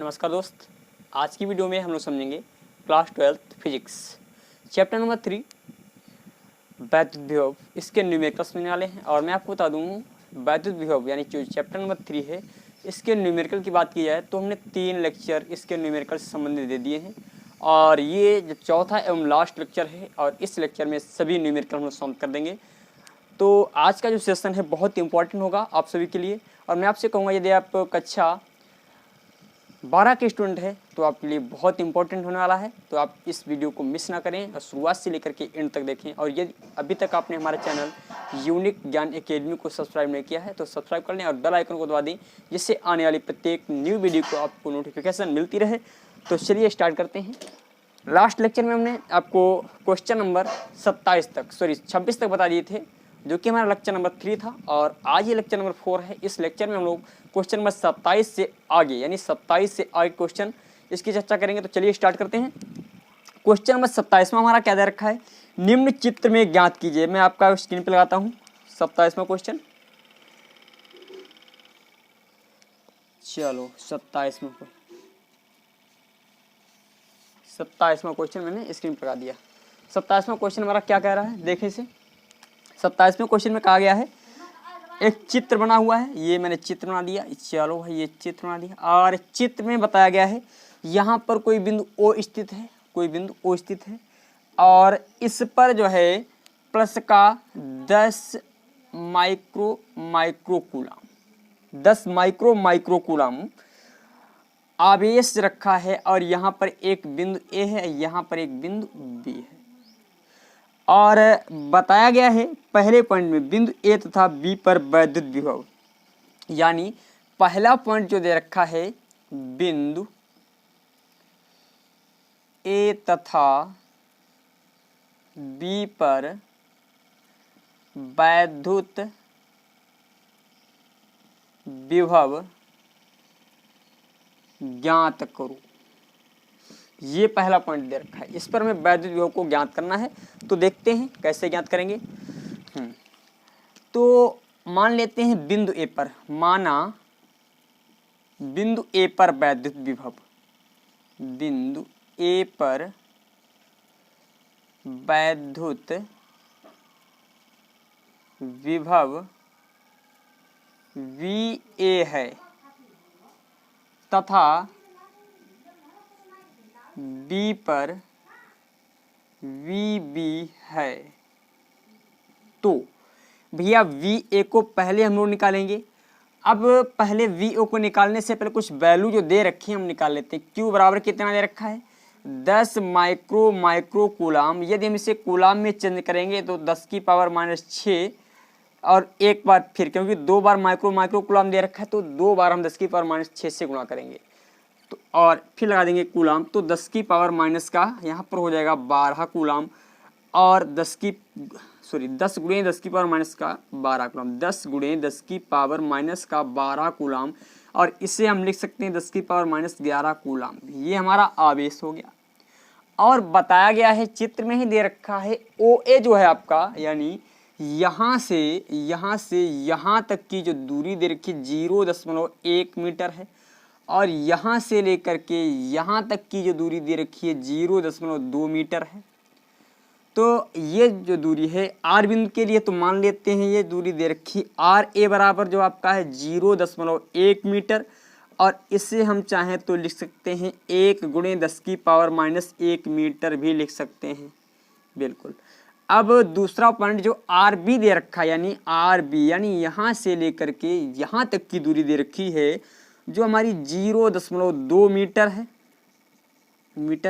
नमस्कार दोस्त, आज की वीडियो में हम लोग समझेंगे class 12th physics chapter number 3 वैद्युत विभव। इसके न्यूमेरिकल्स मिलने वाले हैं और मैं आपको बता दूं वैद्युत विभव यानी जो चैप्टर नंबर 3 है इसके न्यूमेरिकल की बात की जाए तो हमने 3 लेक्चर इसके न्यूमेरिकल से संबंधित दे दिए हैं और ये जो चौथा एवं लास्ट लेक्चर है और इस लेक्चर में सभी न्यूमेरिकल हम लोग सॉल्व कर देंगे। तो आज का जो सेशन है बहुत इंपॉर्टेंट होगा आप सभी के लिए और मैं आपसे कहूँगा यदि आप कक्षा 12 के स्टूडेंट है तो आपके लिए बहुत इंपॉर्टेंट होने वाला है। तो आप इस वीडियो को मिस ना करें और शुरुआत से लेकर के एंड तक देखें। और यदि अभी तक आपने हमारे चैनल यूनिक ज्ञान एकेडमी को सब्सक्राइब नहीं किया है तो सब्सक्राइब कर लें और बेल आइकन को दबा दें जिससे आने वाली प्रत्येक न्यू वीडियो को आपको नोटिफिकेशन मिलती रहे। तो चलिए स्टार्ट करते हैं। लास्ट लेक्चर में हमने आपको क्वेश्चन नंबर 26 तक बता दिए थे जो कि हमारा लेक्चर नंबर 3 था और आज ये लेक्चर नंबर 4 है। इस लेक्चर में हम लोग क्वेश्चन नंबर 27 से आगे यानी 27 से आगे क्वेश्चन इसकी चर्चा करेंगे। तो चलिए स्टार्ट करते हैं। क्वेश्चन नंबर 27 में हमारा क्या दे रखा है, निम्न चित्र में ज्ञात कीजिए। मैं आपका स्क्रीन पे लगाता हूँ 27वां क्वेश्चन। चलो 27वां क्वेश्चन मैंने स्क्रीन पर लगा दिया। 27वां क्वेश्चन हमारा क्या कह रहा है, देखें इसे। 27वें क्वेश्चन में कहा गया है एक चित्र बना हुआ है, ये मैंने चित्र बना दिया। चलो भाई ये चित्र बना दिया और चित्र में बताया गया है यहाँ पर कोई बिंदु ओ स्थित है, कोई बिंदु ओ स्थित है और इस पर जो है प्लस का 10 माइक्रो आवेश रखा है और यहाँ पर एक बिंदु ए है, यहाँ पर एक बिंदु बी है और बताया गया है पहले पॉइंट में बिंदु ए तथा बी पर वैद्युत विभव। यानी पहला पॉइंट जो दे रखा है बिंदु ए तथा बी पर वैद्युत विभव ज्ञात करो, ये पहला पॉइंट दे रखा है। इस पर हमें वैद्युत विभव को ज्ञात करना है। तो देखते हैं कैसे ज्ञात करेंगे। तो मान लेते हैं बिंदु ए पर, माना बिंदु ए पर वैद्युत विभव, बिंदु ए पर वैद्युत विभव VA है तथा बी पर VB है। तो भैया VA को पहले हम लोग निकालेंगे। अब पहले VO को निकालने से पहले कुछ वैल्यू जो दे रखी है हम निकाल लेते हैं। Q बराबर कितना दे रखा है 10 माइक्रो कूलाम। यदि हम इसे कूलाम में चेंज करेंगे तो 10 की पावर -6 और एक बार फिर क्योंकि 2 बार माइक्रो कूलाम दे रखा है तो 2 बार हम 10 की पावर -6 से गुणा करेंगे तो और फिर लगा देंगे कूलाम। तो 10 की पावर माइनस का यहाँ पर हो जाएगा 12 कूलाम और 10 गुणे 10 की पावर माइनस का 12 कूलाम, 10 गुणे 10 की पावर माइनस का 12 कूलाम और इसे हम लिख सकते हैं 10 की पावर -11 कूलाम। ये हमारा आवेश हो गया। और बताया गया है चित्र में ही दे रखा है OA जो है आपका, यानी यहाँ से यहाँ तक की जो दूरी दे रखी 0.1 मीटर है और यहाँ से लेकर के यहाँ तक की जो दूरी दे रखी है 0.2 मीटर है। तो ये जो दूरी है R बिंदु के लिए तो मान लेते हैं ये दूरी दे रखी RA बराबर जो आपका है 0.1 मीटर और इसे हम चाहें तो लिख सकते हैं 1 गुणे 10 की पावर -1 मीटर भी लिख सकते हैं। बिल्कुल। अब दूसरा पॉइंट जो RB दे रखा है यानी RB यानी यहाँ से लेकर के यहाँ तक की दूरी दे रखी है जो हमारी 0.2 मीटर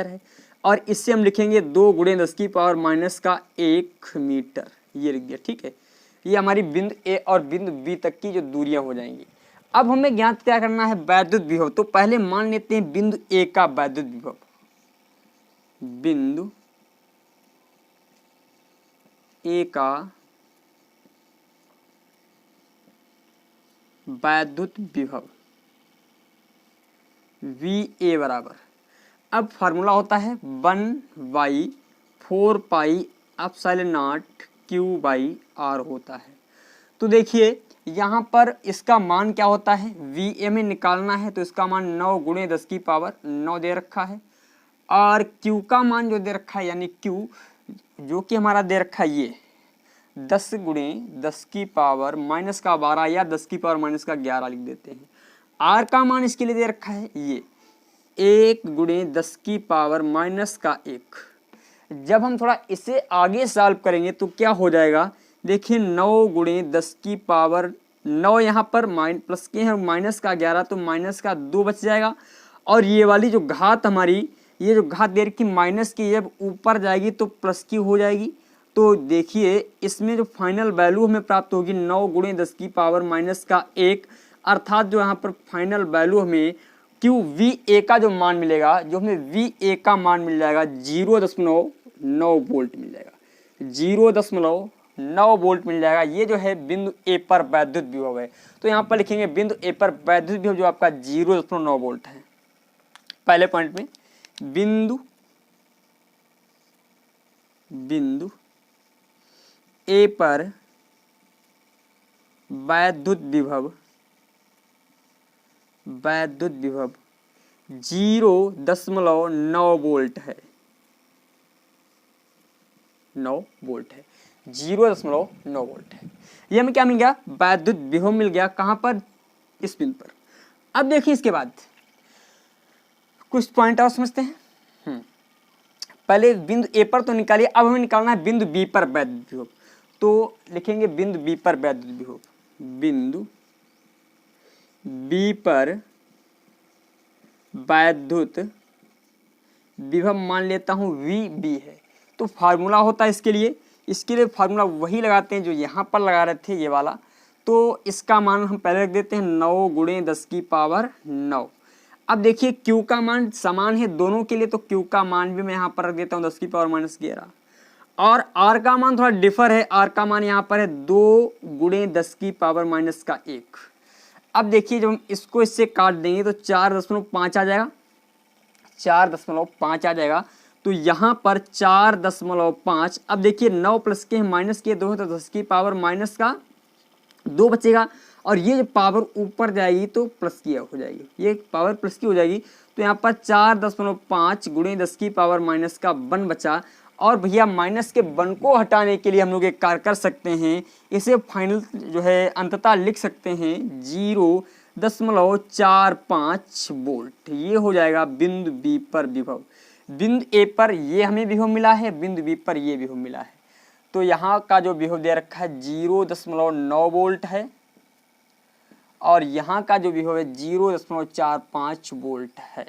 है और इससे हम लिखेंगे 2 गुणे 10 की पावर -1 मीटर। ये लिख दिया, ठीक है। ये हमारी बिंदु ए और बिंदु बी तक की जो दूरियां हो जाएंगी। अब हमें ज्ञात क्या करना है वैद्युत विभव। तो पहले मान लेते हैं बिंदु ए का वैद्युत विभव, बिंदु ए का वैद्युत विभव VA बराबर, अब फार्मूला होता है 1/4 पाई एप्सिलॉन नॉट Q/R होता है। तो देखिए यहाँ पर इसका मान क्या होता है, वी ए में निकालना है तो इसका मान 9 गुणे 10 की पावर 9 दे रखा है। और क्यू का मान जो दे रखा है यानी क्यू जो कि हमारा दे रखा है ये 10 गुणे 10 की पावर माइनस का 12 या 10 की पावर माइनस का 11 लिख देते हैं। आर का मान इसके लिए दे रखा है ये 1 गुणे 10 की पावर माइनस का 1। जब हम थोड़ा इसे आगे सॉल्व करेंगे तो क्या हो जाएगा, देखिए 9 गुणे 10 की पावर 9 यहाँ पर प्लस के हैं माइनस का 11 तो माइनस का 2 बच जाएगा। और ये वाली जो घात हमारी ये जो घात दे रखी माइनस की जब ऊपर जाएगी तो प्लस की हो जाएगी। तो देखिए इसमें जो फाइनल वैल्यू हमें प्राप्त होगी 9 गुणे 10 की पावर माइनस का 1, अर्थात जो यहाँ पर फाइनल वैल्यू हमें क्यू वी ए का जो मान मिलेगा, जो हमें वी ए का मान मिल जाएगा 0.9 वोल्ट मिल जाएगा, 0.9 वोल्ट मिल जाएगा। ये जो है बिंदु ए पर वैद्युत विभव है। तो यहाँ पर लिखेंगे बिंदु ए पर वैद्युत विभव जो आपका 0.9 वोल्ट है। पहले पॉइंट में बिंदु ए पर वैद्युत विभव 0.9 वोल्ट है, 9 वोल्ट है, 0.9 वोल्ट है। ये हमें क्या मिल गया, वैद्युत विभव मिल गया। कहां पर, इस बिंदु पर। अब देखिए इसके बाद कुछ पॉइंट और समझते हैं। पहले बिंदु ए पर तो निकालिए, अब हमें निकालना है बिंदु बी पर वैद्युत विभव। तो लिखेंगे बिंदु बी पर वैद्युत विभव, बिंदु बी पर वैद्युत विभव मान लेता हूं वी बी है। तो फार्मूला होता है इसके लिए फार्मूला वही लगाते हैं जो यहाँ पर लगा रहे थे, ये वाला। तो इसका मान हम पहले रख देते हैं 9 गुणे 10 की पावर 9। अब देखिए क्यू का मान समान है दोनों के लिए, तो क्यू का मान भी मैं यहाँ पर रख देता हूँ 10 की पावर माइनस 11। और आर का मान थोड़ा डिफर है, आर का मान यहाँ पर है 2 गुणे 10 की पावर माइनस का 1। अब देखिए जब हम इसको इससे काट देंगे तो 4.5 आ जाएगा, 4.5 आ जाएगा। तो यहाँ पर 4.5। अब देखिए 9 प्लस के माइनस के 2 है तो 10 की पावर माइनस का 2 बचेगा। और ये जो पावर ऊपर जाएगी तो प्लस की हो जाएगी, ये पावर प्लस की हो जाएगी। तो यहाँ पर 4.5 गुणे 10 की पावर माइनस का 1 बचा। और भैया माइनस के 1 को हटाने के लिए हम लोग एक कार्य कर सकते हैं, इसे फाइनल जो है अंततः लिख सकते हैं 0.45 वोल्ट। ये हो जाएगा बिंदु बी पर विभव। बिंदु ए पर ये हमें विभव मिला है, बिंदु बी पर ये विभव मिला है। तो यहाँ का जो विभव दे रखा है 0.9 वोल्ट है और यहाँ का जो विभव है 0.45 वोल्ट है।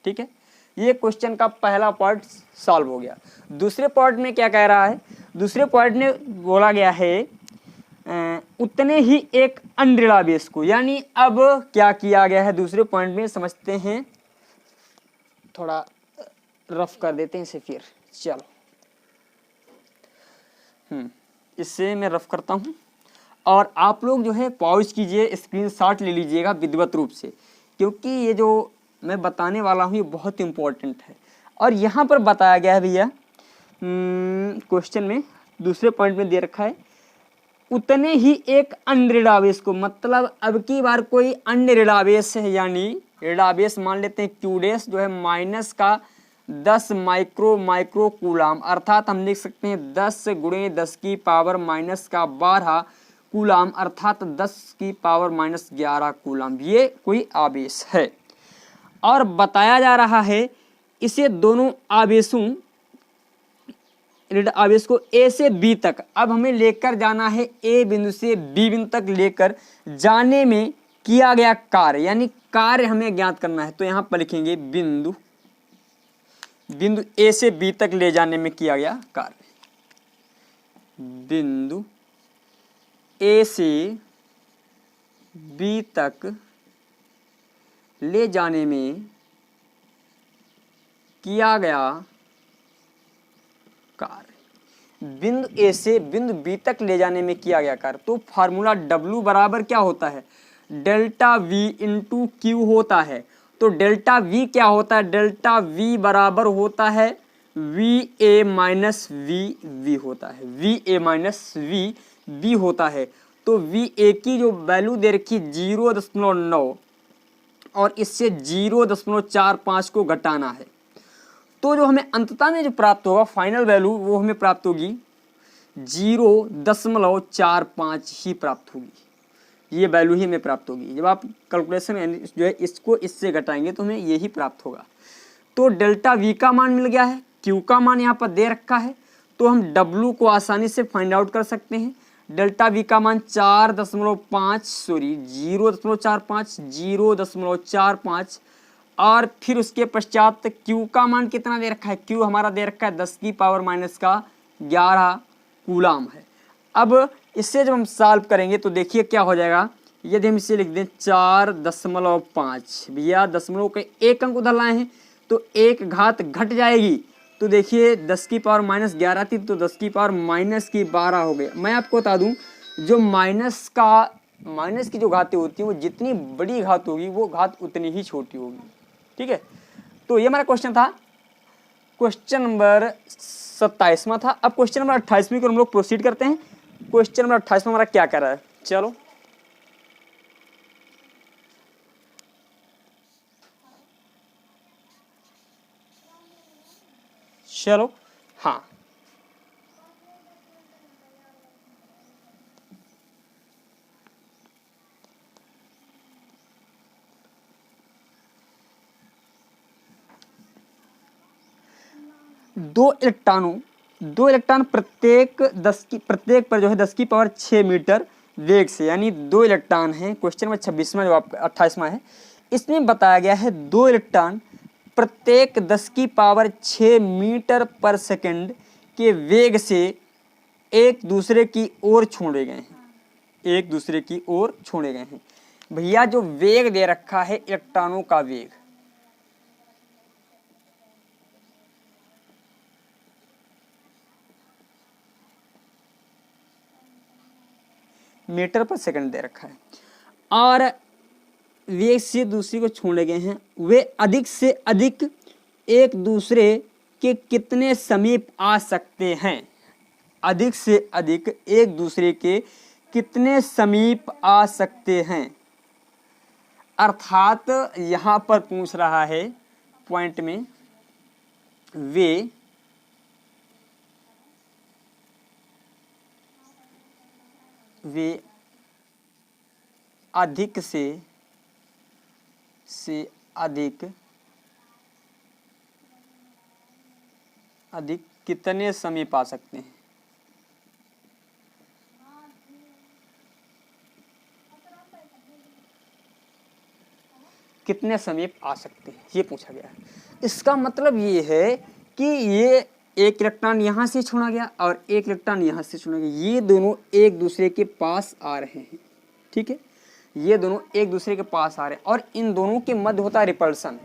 ठीक है, ये क्वेश्चन का पहला पार्ट सॉल्व हो गया। दूसरे पार्ट में क्या कह रहा है, दूसरे पार्ट में बोला गया है उतने ही एक अनऋणावेश को, यानी अब क्या किया गया है दूसरे पॉइंट में समझते हैं। थोड़ा रफ कर देते हैं इसे फिर, चलो इससे मैं रफ करता हूं और आप लोग जो है पॉज कीजिए, स्क्रीनशॉट ले लीजिएगा विधिवत रूप से, क्योंकि ये जो मैं बताने वाला हूँ ये बहुत इंपॉर्टेंट है। और यहाँ पर बताया गया है भैया क्वेश्चन में दूसरे पॉइंट में दे रखा है उतने ही एक अन्य ऋणावेश को, मतलब अब की बार कोई अन्य ऋणावेश है, यानी ऋणावेश मान लेते हैं क्यू डैश जो है माइनस का 10 माइक्रो कूलाम, अर्थात हम लिख सकते हैं 10 गुणे 10 की पावर माइनस का 12 कूलाम, अर्थात 10 की पावर माइनस 11 कूलाम। ये कोई आवेश है और बताया जा रहा है इसे दोनों आवेशों आवेश को ए से बी तक अब हमें लेकर जाना है, ए बिंदु से बी बिंदु तक लेकर जाने में किया गया कार्य, यानी कार्य हमें ज्ञात करना है। तो यहाँ पर लिखेंगे बिंदु ए से बी तक ले जाने में किया गया कार्य, बिंदु ए से बी तक ले जाने में किया गया कार्य, बिंदु ए से बिंदु बी तक ले जाने में किया गया कार्य। तो फार्मूला W बराबर क्या होता है, डेल्टा V इंटू क्यू होता है। तो डेल्टा V क्या होता है, डेल्टा V बराबर होता है VA माइनस VB होता है, VA माइनस VB होता है। तो VA की जो वैल्यू दे रखी 0.9 और इससे 0.45 को घटाना है। तो जो हमें अंततः में जो प्राप्त होगा फाइनल वैल्यू वो हमें प्राप्त होगी 0.45 ही प्राप्त होगी। ये वैल्यू ही हमें प्राप्त होगी। जब आप कैलकुलेशन जो है इसको इससे घटाएंगे तो हमें यही प्राप्त होगा। तो डेल्टा V का मान मिल गया है, Q का मान यहाँ पर दे रखा है, तो हम W को आसानी से फाइंड आउट कर सकते हैं। डेल्टा V का मान 0.45 और फिर उसके पश्चात Q का मान कितना दे रखा है, Q हमारा दे रखा है 10⁻⁻11 कूलाम है। अब इससे जब हम सॉल्व करेंगे तो देखिए क्या हो जाएगा। यदि हम इसे लिख दें 4.5, भैया दशमलव के एक अंक उधर लाए हैं तो एक घात घट जाएगी। तो देखिए 10⁻⁻11 थी तो 10⁻⁻12 हो गया। मैं आपको बता दूं जो माइनस की जो घातें होती हैं वो जितनी बड़ी घात होगी वो घात उतनी ही छोटी होगी। ठीक है, तो ये हमारा क्वेश्चन था, क्वेश्चन नंबर 27वां था। अब क्वेश्चन नंबर 28वें को हम लोग प्रोसीड करते हैं। क्वेश्चन नंबर 28 में हमारा क्या कर रहा है, चलो हाँ, दो इलेक्ट्रॉन प्रत्येक पर जो है 10⁻6 मीटर वेग से, यानी 2 इलेक्ट्रॉन हैं। क्वेश्चन नंबर 26वां जो आप 28वां है, इसमें बताया गया है 2 इलेक्ट्रॉन प्रत्येक 10⁻6 मीटर पर सेकंड के वेग से एक दूसरे की ओर छोड़े गए हैं। भैया जो वेग दे रखा है इलेक्ट्रॉनों का वेग, मीटर पर सेकंड दे रखा है और वेग से दूसरे को छोड़े गए हैं, वे अधिक से अधिक एक दूसरे के कितने समीप आ सकते हैं। अधिक से अधिक एक दूसरे के कितने समीप आ सकते हैं। अर्थात यहां पर पूछ रहा है पॉइंट में, वे अधिक से अधिक कितने समीप आ सकते हैं। कितने समीप आ सकते हैं ये पूछा गया है। इसका मतलब ये है कि ये एक इलेक्ट्रॉन यहाँ से छोड़ा गया और एक इलेक्ट्रॉन यहाँ से छोड़ा गया, ये दोनों एक दूसरे के पास आ रहे हैं। ठीक है, ये दोनों एक दूसरे के पास आ रहे हैं और इन दोनों के मध्य होता है रिपल्सन।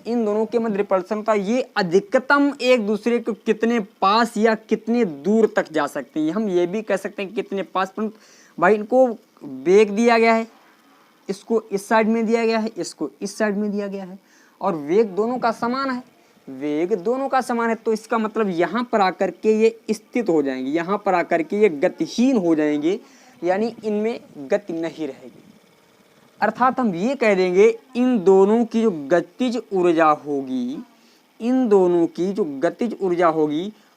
इन दोनों के मध्य रिपल्सन होता है, ये अधिकतम एक दूसरे को कितने पास या कितने दूर तक जा सकते हैं। हम ये भी कह सकते हैं कितने पास, पर भाई इनको वेग दिया गया है, इसको इस साइड में दिया गया है, इसको इस साइड में दिया गया है और वेग दोनों का समान है। तो इसका मतलब यहाँ पर आकर के ये स्थित हो जाएंगे, यहाँ पर आकर के ये गतिहीन हो जाएंगे, यानी इनमें गति नहीं रहेगी। अर्थात हम ये कह देंगे इन दोनों की जो गतिज ऊर्जा होगी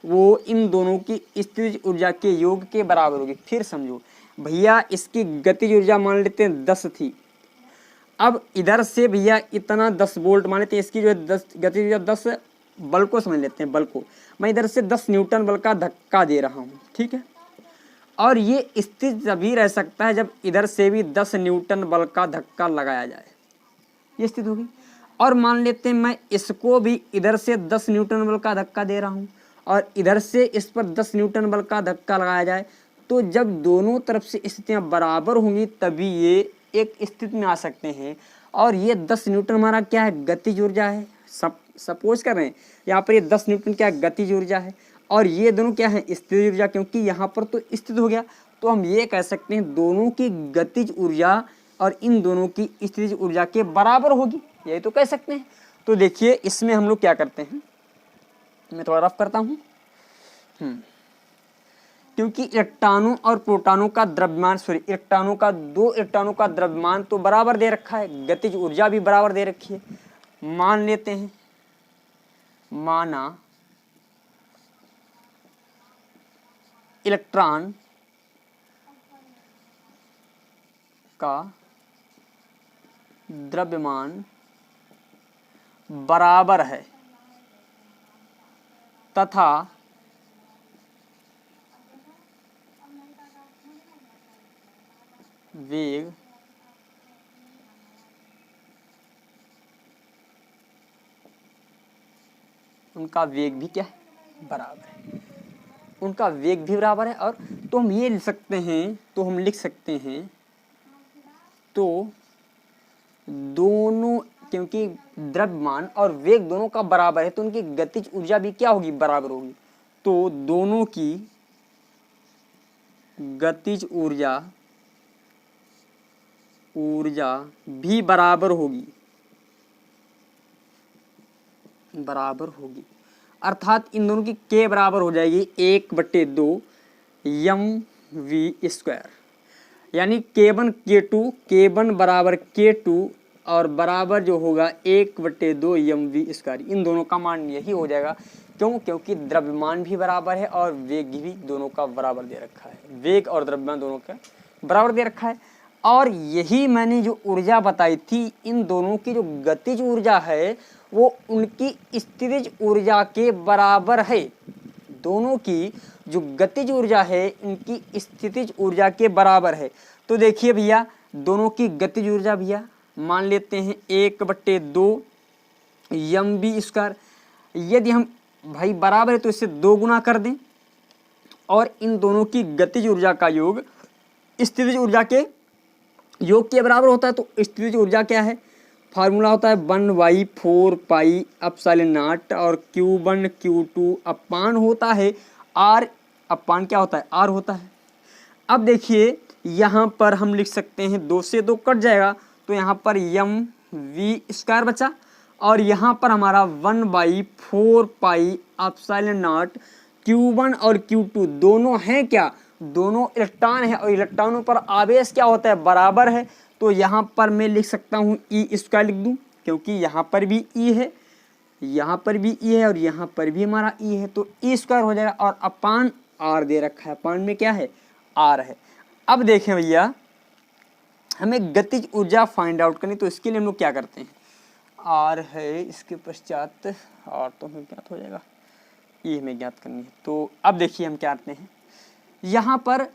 वो इन दोनों की स्थितिज ऊर्जा के योग के बराबर होगी। फिर समझो भैया, इसकी गतिज ऊर्जा मान लेते हैं 10 थी, अब इधर से भैया इतना 10 वोल्ट मान लेते हैं, इसकी जो है 10 गतिज ऊर्जा 10, बल को समझ लेते हैं, बल को मैं इधर से 10 न्यूटन बल का धक्का दे रहा हूँ। ठीक है, और ये स्थित तभी रह सकता है जब इधर से भी 10 न्यूटन बल का धक्का लगाया जाए, ये स्थिति होगी। और मान लेते हैं मैं इसको भी इधर से 10 न्यूटन बल का धक्का दे रहा हूँ और इधर से इस पर 10 न्यूटन बल का धक्का लगाया जाए, तो जब दोनों तरफ से स्थितियाँ बराबर होंगी तभी ये एक स्थिति में आ सकते हैं। और ये 10 न्यूटन हमारा क्या है, गतिज ऊर्जा है। सपोज कर रहे हैं यहाँ पर ये 10 न्यूटन क्या है, गतिज ऊर्जा है, और ये दोनों क्या है, स्थितिज ऊर्जा, क्योंकि यहाँ पर तो स्थित हो गया। तो हम ये कह सकते हैं दोनों की गतिज ऊर्जा और इन दोनों की स्थितिज ऊर्जा के बराबर होगी, यही तो कह सकते हैं। तो देखिए इसमें हम लोग क्या करते हैं, मैं थोड़ा रफ करता हूँ। क्योंकि इलेक्ट्रॉनों और प्रोटॉनों का द्रव्यमान इलेक्ट्रॉनों का, दो इलेक्ट्रॉनों का द्रव्यमान तो बराबर दे रखा है, गतिज ऊर्जा भी बराबर दे रखी है। मान लेते हैं, माना इलेक्ट्रॉन का द्रव्यमान बराबर है तथा वेग उनका वेग भी क्या है, बराबर है। उनका वेग भी बराबर है। और तो हम ये लिख सकते हैं, तो हम लिख सकते हैं, तो दोनों, क्योंकि द्रव्यमान और वेग दोनों का बराबर है तो उनकी गतिज ऊर्जा भी क्या होगी, बराबर होगी। तो दोनों की गतिज ऊर्जा भी बराबर होगी, अर्थात इन दोनों की के बराबर हो जाएगी 1/2 mv², यानी K1 K1 बराबर K2 और बराबर जो होगा 1/2 mv²। इन दोनों का मान यही हो जाएगा। क्यों? क्योंकि द्रव्यमान भी बराबर है और वेग भी दोनों का बराबर दे रखा है, वेग और द्रव्यमान दोनों का बराबर दे रखा है। और यही मैंने जो ऊर्जा बताई थी, इन दोनों की जो गतिज ऊर्जा है वो उनकी स्थितिज ऊर्जा के बराबर है। दोनों की जो गतिज ऊर्जा है इनकी स्थितिज ऊर्जा के बराबर है। तो देखिए भैया, दोनों की गतिज ऊर्जा भैया मान लेते हैं 1/2 mv²। यदि हम भाई बराबर है तो इससे 2 गुना कर दें और इन दोनों की गतिज ऊर्जा का योग स्थितिज ऊर्जा के योग के बराबर होता है। तो स्थितिज ऊर्जा क्या है, फार्मूला होता है 1/4 पाई एप्सिलॉन नॉट और Q1 Q2 अपान होता है R, अपान क्या होता है, R होता है। अब देखिए यहाँ पर हम लिख सकते हैं 2 से 2 कट जाएगा तो यहाँ पर mv² बचा और यहाँ पर हमारा 1/4 पाई एप्सिलॉन नॉट Q1 और Q2 दोनों हैं क्या, दोनों इलेक्ट्रॉन है और इलेक्ट्रॉनों पर आवेश क्या होता है, बराबर है। तो यहाँ पर मैं लिख सकता हूँ E² लिख दूँ, क्योंकि यहाँ पर भी E है, यहाँ पर भी E है और यहाँ पर भी हमारा E है, तो E² हो जाएगा। और अपान R दे रखा है, अपान में क्या है, R है। अब देखें भैया, हमें गतिज ऊर्जा फाइंड आउट करनी, तो इसके लिए हम लोग क्या करते हैं, R है, इसके पश्चात R तो हमें ज्ञात हो जाएगा, E हमें ज्ञात करनी है। तो अब देखिए हम क्या करते हैं, यहाँ पर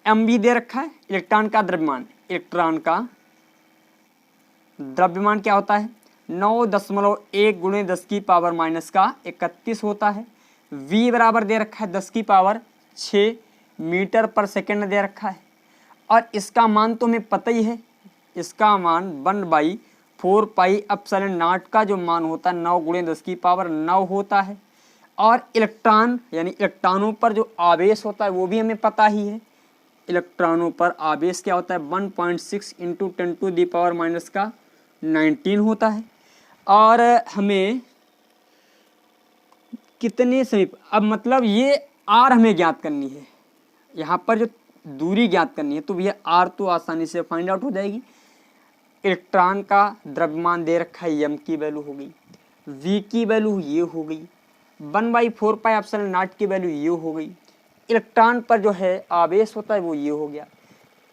mv दे रखा है, इलेक्ट्रॉन का द्रव्यमान, इलेक्ट्रॉन का द्रव्यमान क्या होता है 9.1 गुणे 10⁻⁻31 होता है। v बराबर दे रखा है 10⁻6 मीटर पर सेकेंड दे रखा है और इसका मान तो हमें पता ही है, इसका मान 1/4 पाई एप्सिलॉन नॉट का जो मान होता है 9 गुणे 10⁻9 होता है। और इलेक्ट्रॉन यानी इलेक्ट्रॉनों पर जो आवेश होता है वो भी हमें पता ही है, इलेक्ट्रॉनों पर आवेश क्या होता है 1.6 × 10⁻⁻19 होता है। और हमें कितने समीप, अब मतलब ये R हमें ज्ञात करनी है, यहाँ पर जो दूरी ज्ञात करनी है, तो भैया R तो आसानी से फाइंड आउट हो जाएगी। इलेक्ट्रॉन का द्रव्यमान दे रखा है, m की वैल्यू हो गई, v की वैल्यू ये हो गई, 1/4 पाई एप्सिलॉन नॉट की वैल्यू ये हो गई, इलेक्ट्रॉन पर जो है आवेश होता है वो ये हो गया।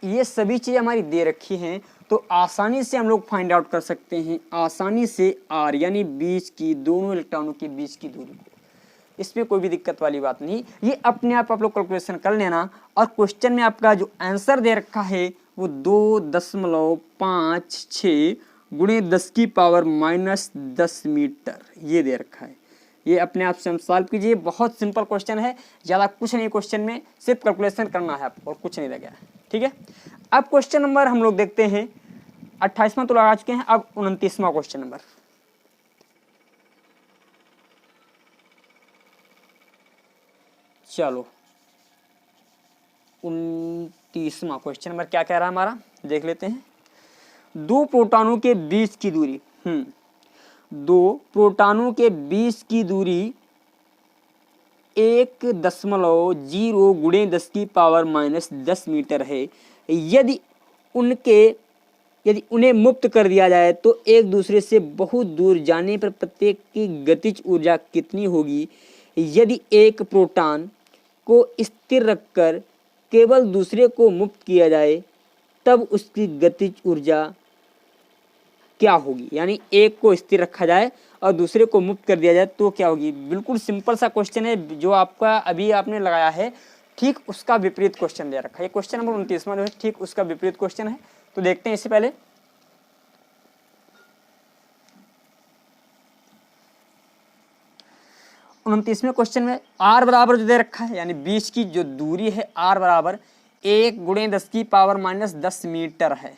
ये सभी चीज़ें हमारी दे रखी हैं, तो आसानी से हम लोग फाइंड आउट कर सकते हैं आसानी से R यानी बीच की, दोनों इलेक्ट्रॉनों के बीच की दूरी को। इसमें कोई भी दिक्कत वाली बात नहीं, ये अपने आप लोग कैलकुलेशन कर लेना। और क्वेश्चन में आपका जो आंसर दे रखा है वो 2.56 गुणे 10⁻⁻10 मीटर ये दे रखा है। ये अपने आप से हम सॉल्व कीजिए, बहुत सिंपल क्वेश्चन है, ज़्यादा कुछ नहीं, क्वेश्चन में सिर्फ कैलकुलेशन करना है आपको और कुछ नहीं लगा है, ठीक है। अब क्वेश्चन नंबर हम लोग देखते हैं, 28वां तो लगा चुके हैं, अब 29वां क्वेश्चन नंबर। चलो 29वां क्वेश्चन नंबर क्या कह रहा है हमारा, देख लेते हैं। दो प्रोटॉनों के बीच की दूरी, दो प्रोटॉनों के बीच की दूरी 1.0 गुणे 10 की पावर माइनस 10 मीटर है। यदि उन्हें मुक्त कर दिया जाए तो एक दूसरे से बहुत दूर जाने पर प्रत्येक की गतिज ऊर्जा कितनी होगी? यदि एक प्रोटॉन को स्थिर रखकर केवल दूसरे को मुक्त किया जाए तब उसकी गतिज ऊर्जा क्या होगी? यानी एक को स्थिर रखा जाए और दूसरे को मुक्त कर दिया जाए तो क्या होगी? बिल्कुल सिंपल सा क्वेश्चन है जो आपका अभी आपने लगाया है, ठीक उसका विपरीत क्वेश्चन दे रखा है। क्वेश्चन नंबर 29वां जो है ठीक उसका विपरीत क्वेश्चन है। तो देखते हैं इससे पहले 29वें क्वेश्चन में r बराबर जो दे रखा है, यानी बीच की जो दूरी है r बराबर 1 गुणे 10 की पावर माइनस 10 मीटर है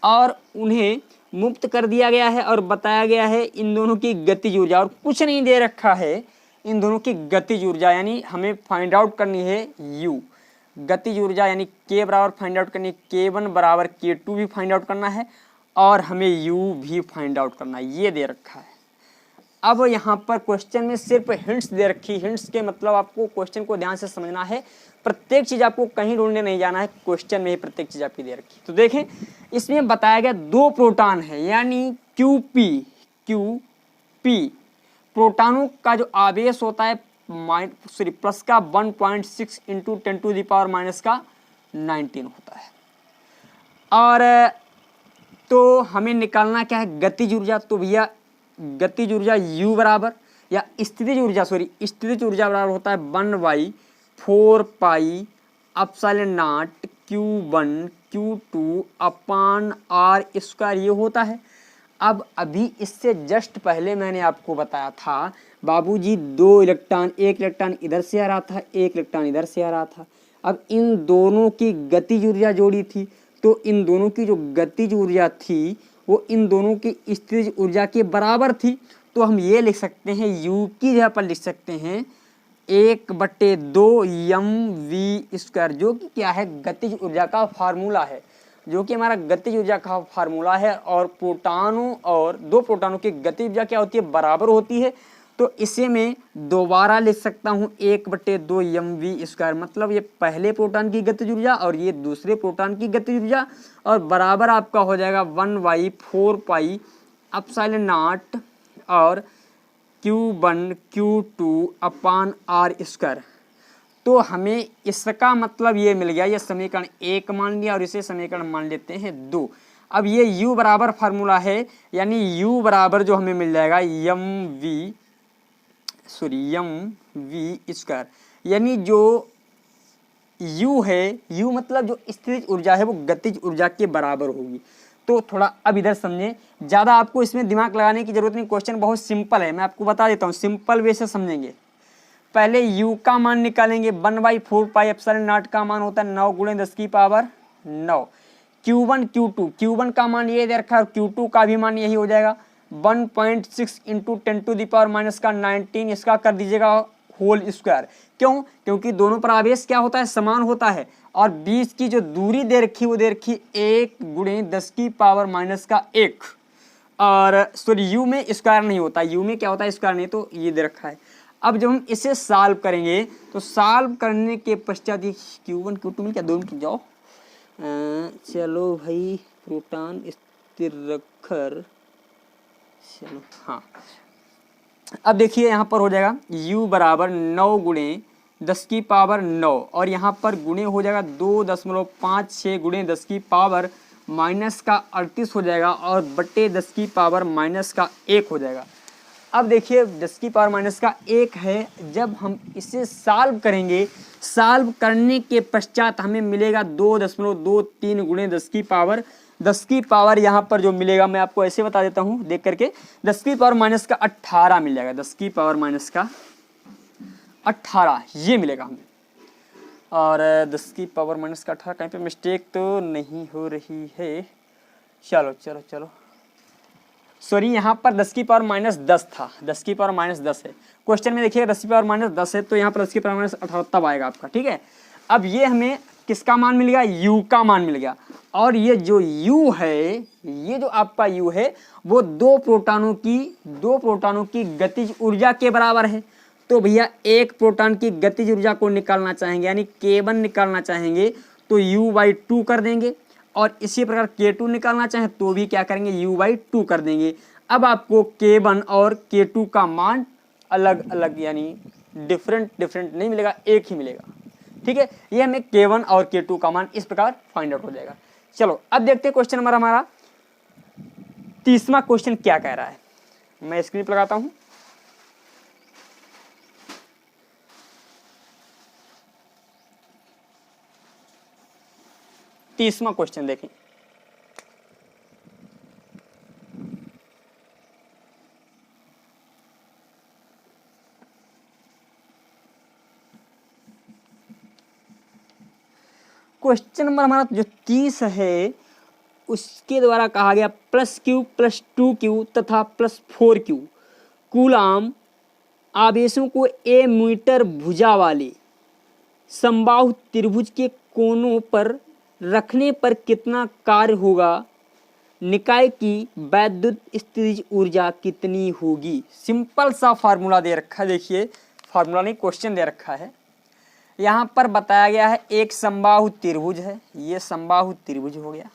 और उन्हें मुक्त कर दिया गया है और बताया गया है इन दोनों की गतिज ऊर्जा, और कुछ नहीं दे रखा है इन दोनों की गतिज ऊर्जा, यानी हमें फाइंड आउट करनी है u गतिज ऊर्जा, यानी k बराबर फाइंड आउट करनी, k1 बराबर k2 भी फाइंड आउट करना है और हमें u भी फाइंड आउट करना है, ये दे रखा है। अब यहाँ पर क्वेश्चन में सिर्फ हिंट्स दे रखी, हिंट्स के मतलब आपको क्वेश्चन को ध्यान से समझना है, प्रत्येक चीज आपको कहीं ढूंढने नहीं जाना है, क्वेश्चन में ही प्रत्येक चीज आपकी दे रखी। तो देखें इसमें बताया गया 2 प्रोटॉन है, यानी QP प्रोटॉनों का जो आवेश होता है प्लस का 1.6 into 10 to the power minus का 19 होता है। और तो हमें निकालना क्या है? गतिज ऊर्जा। तो भैया गतिज ऊर्जा U बराबर या स्थितिज ऊर्जा स्थितिज ऊर्जा बराबर होता है 1/4 pi epsilon not Q1 Q2 upon R square, ये होता है। अब अभी इससे जस्ट पहले मैंने आपको बताया था बाबूजी 2 इलेक्ट्रॉन, एक इलेक्ट्रॉन इधर से आ रहा था, एक इलेक्ट्रॉन इधर से आ रहा था। अब इन दोनों की गतिज ऊर्जा जोड़ी थी, तो इन दोनों की जो गतिज ऊर्जा थी वो इन दोनों की स्थितिज ऊर्जा के बराबर थी। तो हम ये लिख सकते हैं U की जगह पर लिख सकते हैं 1/2 mv स्क्वायर, जो कि क्या है? गतिज ऊर्जा का फार्मूला है, जो कि हमारा गतिज ऊर्जा का फार्मूला है। और प्रोटॉनों और 2 प्रोटॉनों की गतिज ऊर्जा क्या होती है? बराबर होती है। तो इसे मैं दोबारा लिख सकता हूँ 1/2 mv स्क्वायर, मतलब ये पहले प्रोटॉन की गतिज ऊर्जा और ये दूसरे प्रोटॉन की गतिज ऊर्जा, और बराबर आपका हो जाएगा 1/4 पाई एप्सिलॉन नॉट और Q1 Q2 अपान R स्क्वायर। तो हमें इसका मतलब ये मिल गया, ये समीकरण 1 मान लिया और इसे समीकरण मान लेते हैं 2। अब ये U बराबर फार्मूला है, यानी U बराबर जो हमें मिल जाएगा mv स्क्वायर, यानी जो U है, U मतलब जो स्थितिज ऊर्जा है वो गतिज ऊर्जा के बराबर होगी। तो थोड़ा अब इधर समझें, ज़्यादा आपको इसमें दिमाग लगाने की जरूरत नहीं, क्वेश्चन बहुत सिंपल है, मैं आपको बता देता हूँ, सिंपल वे से समझेंगे। पहले U का मान निकालेंगे, 1/4 पाई एप्सिलॉन नॉट का मान होता है 9 गुणे 10 की पावर 9। Q1 Q2 का मान ये दे रखा है और Q2 का भी मान यही हो जाएगा 1.6 into 10 to the power minus का 19, इसका कर दीजिएगा होल स्क्वायर। क्यों? क्योंकि दोनों पर आवेश क्या होता है? समान होता है। और बीच की जो दूरी दे रखी वो दे रखी 1 गुणे 10 की पावर माइनस का 1, और सॉरी U में स्क्वायर नहीं होता, U में क्या होता है? स्क्वायर नहीं, तो ये दे रखा है। अब जब हम इसे सॉल्व करेंगे तो सॉल्व करने के पश्चात Q1 Q2 में क्या 2 मिनट जाओ, चलो भाई प्रोटॉन स्थिर रखकर, चलो हाँ। अब देखिए यहाँ पर हो जाएगा U बराबर 9 गुणे 10 की पावर 9 और यहाँ पर गुणे हो जाएगा 2.56 गुणे 10 की पावर माइनस का 38 हो जाएगा और बटे 10 की पावर माइनस का 1 हो जाएगा। अब देखिए 10 की पावर माइनस का 1 है, जब हम इसे सॉल्व करेंगे, सॉल्व करने के पश्चात हमें मिलेगा 2.23 गुणे 10 की पावर यहाँ पर जो मिलेगा मैं आपको ऐसे बता देता हूँ देख करके, 10 की पावर माइनस का 18 मिल जाएगा, 10 की पावर माइनस का 18 ये मिलेगा हमें। और 10 की पावर माइनस का 18, कहीं पे मिस्टेक तो नहीं हो रही है? चलो चलो चलो, सॉरी यहाँ पर 10 की पावर माइनस 10 था, 10 की पावर माइनस 10 है क्वेश्चन में, देखिएगा 10 की पावर माइनस 10 है तो यहाँ पर 10 की पावर माइनस 18 तब आएगा आपका, ठीक है। अब ये हमें किसका मान मिल गया, u का मान मिल गया। और ये जो u है, ये जो आपका u है वो दो प्रोटॉनों की गतिज ऊर्जा के बराबर है। तो भैया एक प्रोटॉन की गतिज ऊर्जा को निकालना चाहेंगे यानी K1 निकालना चाहेंगे तो u/2 कर देंगे, और इसी प्रकार K2 निकालना चाहें तो भी क्या करेंगे, u/2 कर देंगे। अब आपको K1 और K2 का मान अलग अलग यानी डिफरेंट नहीं मिलेगा, एक ही मिलेगा। ठीक है, ये हमें K1 और K2 का मान इस प्रकार फाइंड आउट हो जाएगा। चलो अब देखते हैं क्वेश्चन नंबर हमारा 30वां क्वेश्चन क्या कह रहा है। मैं स्क्रीन पर लगाता हूं। तीसवां क्वेश्चन देखें। क्वेश्चन नंबर हमारा जो 30 है उसके द्वारा कहा गया +q + 2q तथा +4q कूलाम आवेशों को a मीटर भुजा वाले समबाहु त्रिभुज के कोनों पर रखने पर कितना कार्य होगा, निकाय की वैद्युत स्थितिज ऊर्जा कितनी होगी। सिंपल सा फार्मूला दे रखा है, देखिए फार्मूला नहीं क्वेश्चन दे रखा है। यहाँ पर बताया गया है एक समबाहु त्रिभुज है, ये समबाहु त्रिभुज हो गया,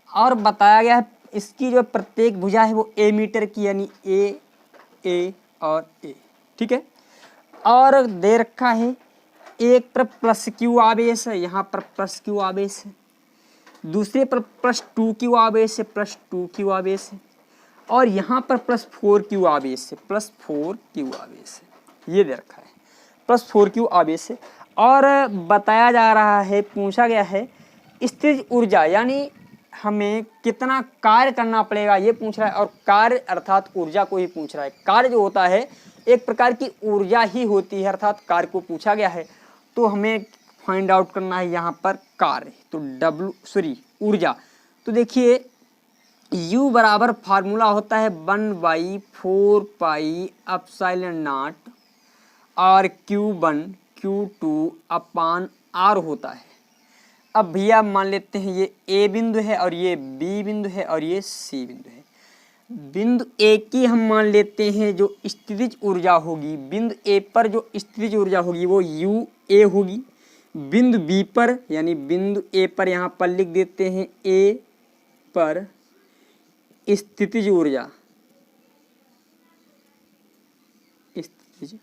और बताया गया है इसकी जो प्रत्येक भुजा है वो a मीटर की यानी a और a। ठीक है, और दे रखा है एक पर +q आवेश है, यहाँ पर +q आवेश है, दूसरे पर +2q आवेश है, +2q आवेश है, और यहाँ पर +4q आवेश है, +4q आवेश है, ये दे रखा है +4q आवेश है। और बताया जा रहा है, पूछा गया है स्थितिज ऊर्जा यानी हमें कितना कार्य करना पड़ेगा ये पूछ रहा है, और कार्य अर्थात ऊर्जा को ही पूछ रहा है। कार्य जो होता है एक प्रकार की ऊर्जा ही होती है, अर्थात कार्य को पूछा गया है तो हमें फाइंड आउट करना है यहाँ पर कार्य। तो ऊर्जा, तो देखिए U बराबर फार्मूला होता है 1/4 पाई ε0 और Q1 Q2 अपान R होता है। अब भैया मान लेते हैं ये A बिंदु है और ये B बिंदु है और ये C बिंदु है। बिंदु A की हम मान लेते हैं जो स्थितिज ऊर्जा होगी, बिंदु A पर जो स्थितिज ऊर्जा होगी वो UA होगी। बिंदु B पर यानी बिंदु A पर यहाँ पर लिख देते हैं A पर स्थितिज ऊर्जा, स्थितिज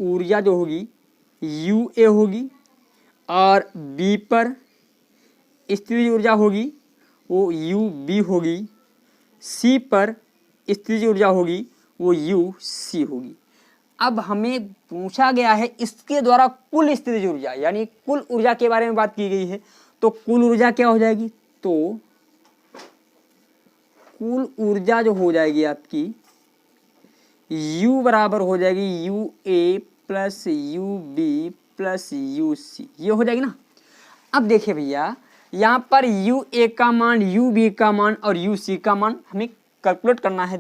ऊर्जा जो होगी UA होगी, और B पर स्थितिज ऊर्जा होगी वो UB होगी, C पर स्थितिज ऊर्जा होगी वो UC होगी। अब हमें पूछा गया है इसके द्वारा कुल स्थितिज ऊर्जा यानी कुल ऊर्जा के बारे में बात की गई है, तो कुल ऊर्जा क्या हो जाएगी, तो कुल ऊर्जा जो हो जाएगी आपकी U बराबर हो जाएगी UA + UB + UC, ये हो जाएगी ना। अब देखिए भैया यहाँ पर UA का मान, UB का मान और UC का मान हमें कैलकुलेट करना है,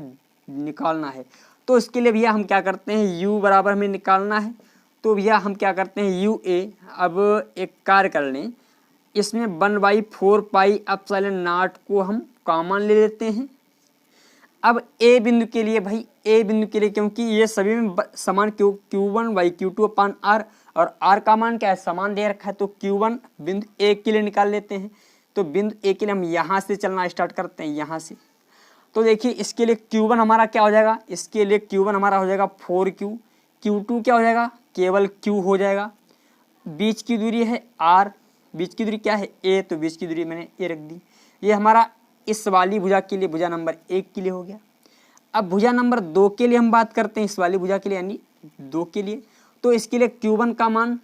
निकालना है। तो इसके लिए भैया हम क्या करते हैं, U बराबर हमें निकालना है, तो भैया हम क्या करते हैं UA, अब एक कार्य कर लें, इसमें 1/4 पाई ε0 को हम कॉमन ले लेते हैं। अब A बिंदु के लिए भाई A बिंदु के लिए क्योंकि ये सभी में समान Q1/Q2 अपान R, और R का मान क्या है, समान दे रखा है, तो Q1 बिंदु A के लिए निकाल लेते हैं। तो बिंदु A के लिए हम यहाँ से चलना स्टार्ट करते हैं, यहाँ से। तो देखिए इसके लिए Q1 हमारा क्या हो जाएगा, इसके लिए Q1 हमारा हो जाएगा 4Q, Q2 क्या हो जाएगा, केवल Q हो जाएगा, बीच की दूरी है R, बीच की दूरी क्या है A, तो बीच की दूरी मैंने A रख दी। ये हमारा इस वाली भुजा के लिए भुजा नंबर 1 के लिए हो गया। अब भुजा नंबर 2 के लिए हम बात करते हैं, इस वाली भुजा के लिए यानी 2 के लिए, तो इसके लिए Q1 का मान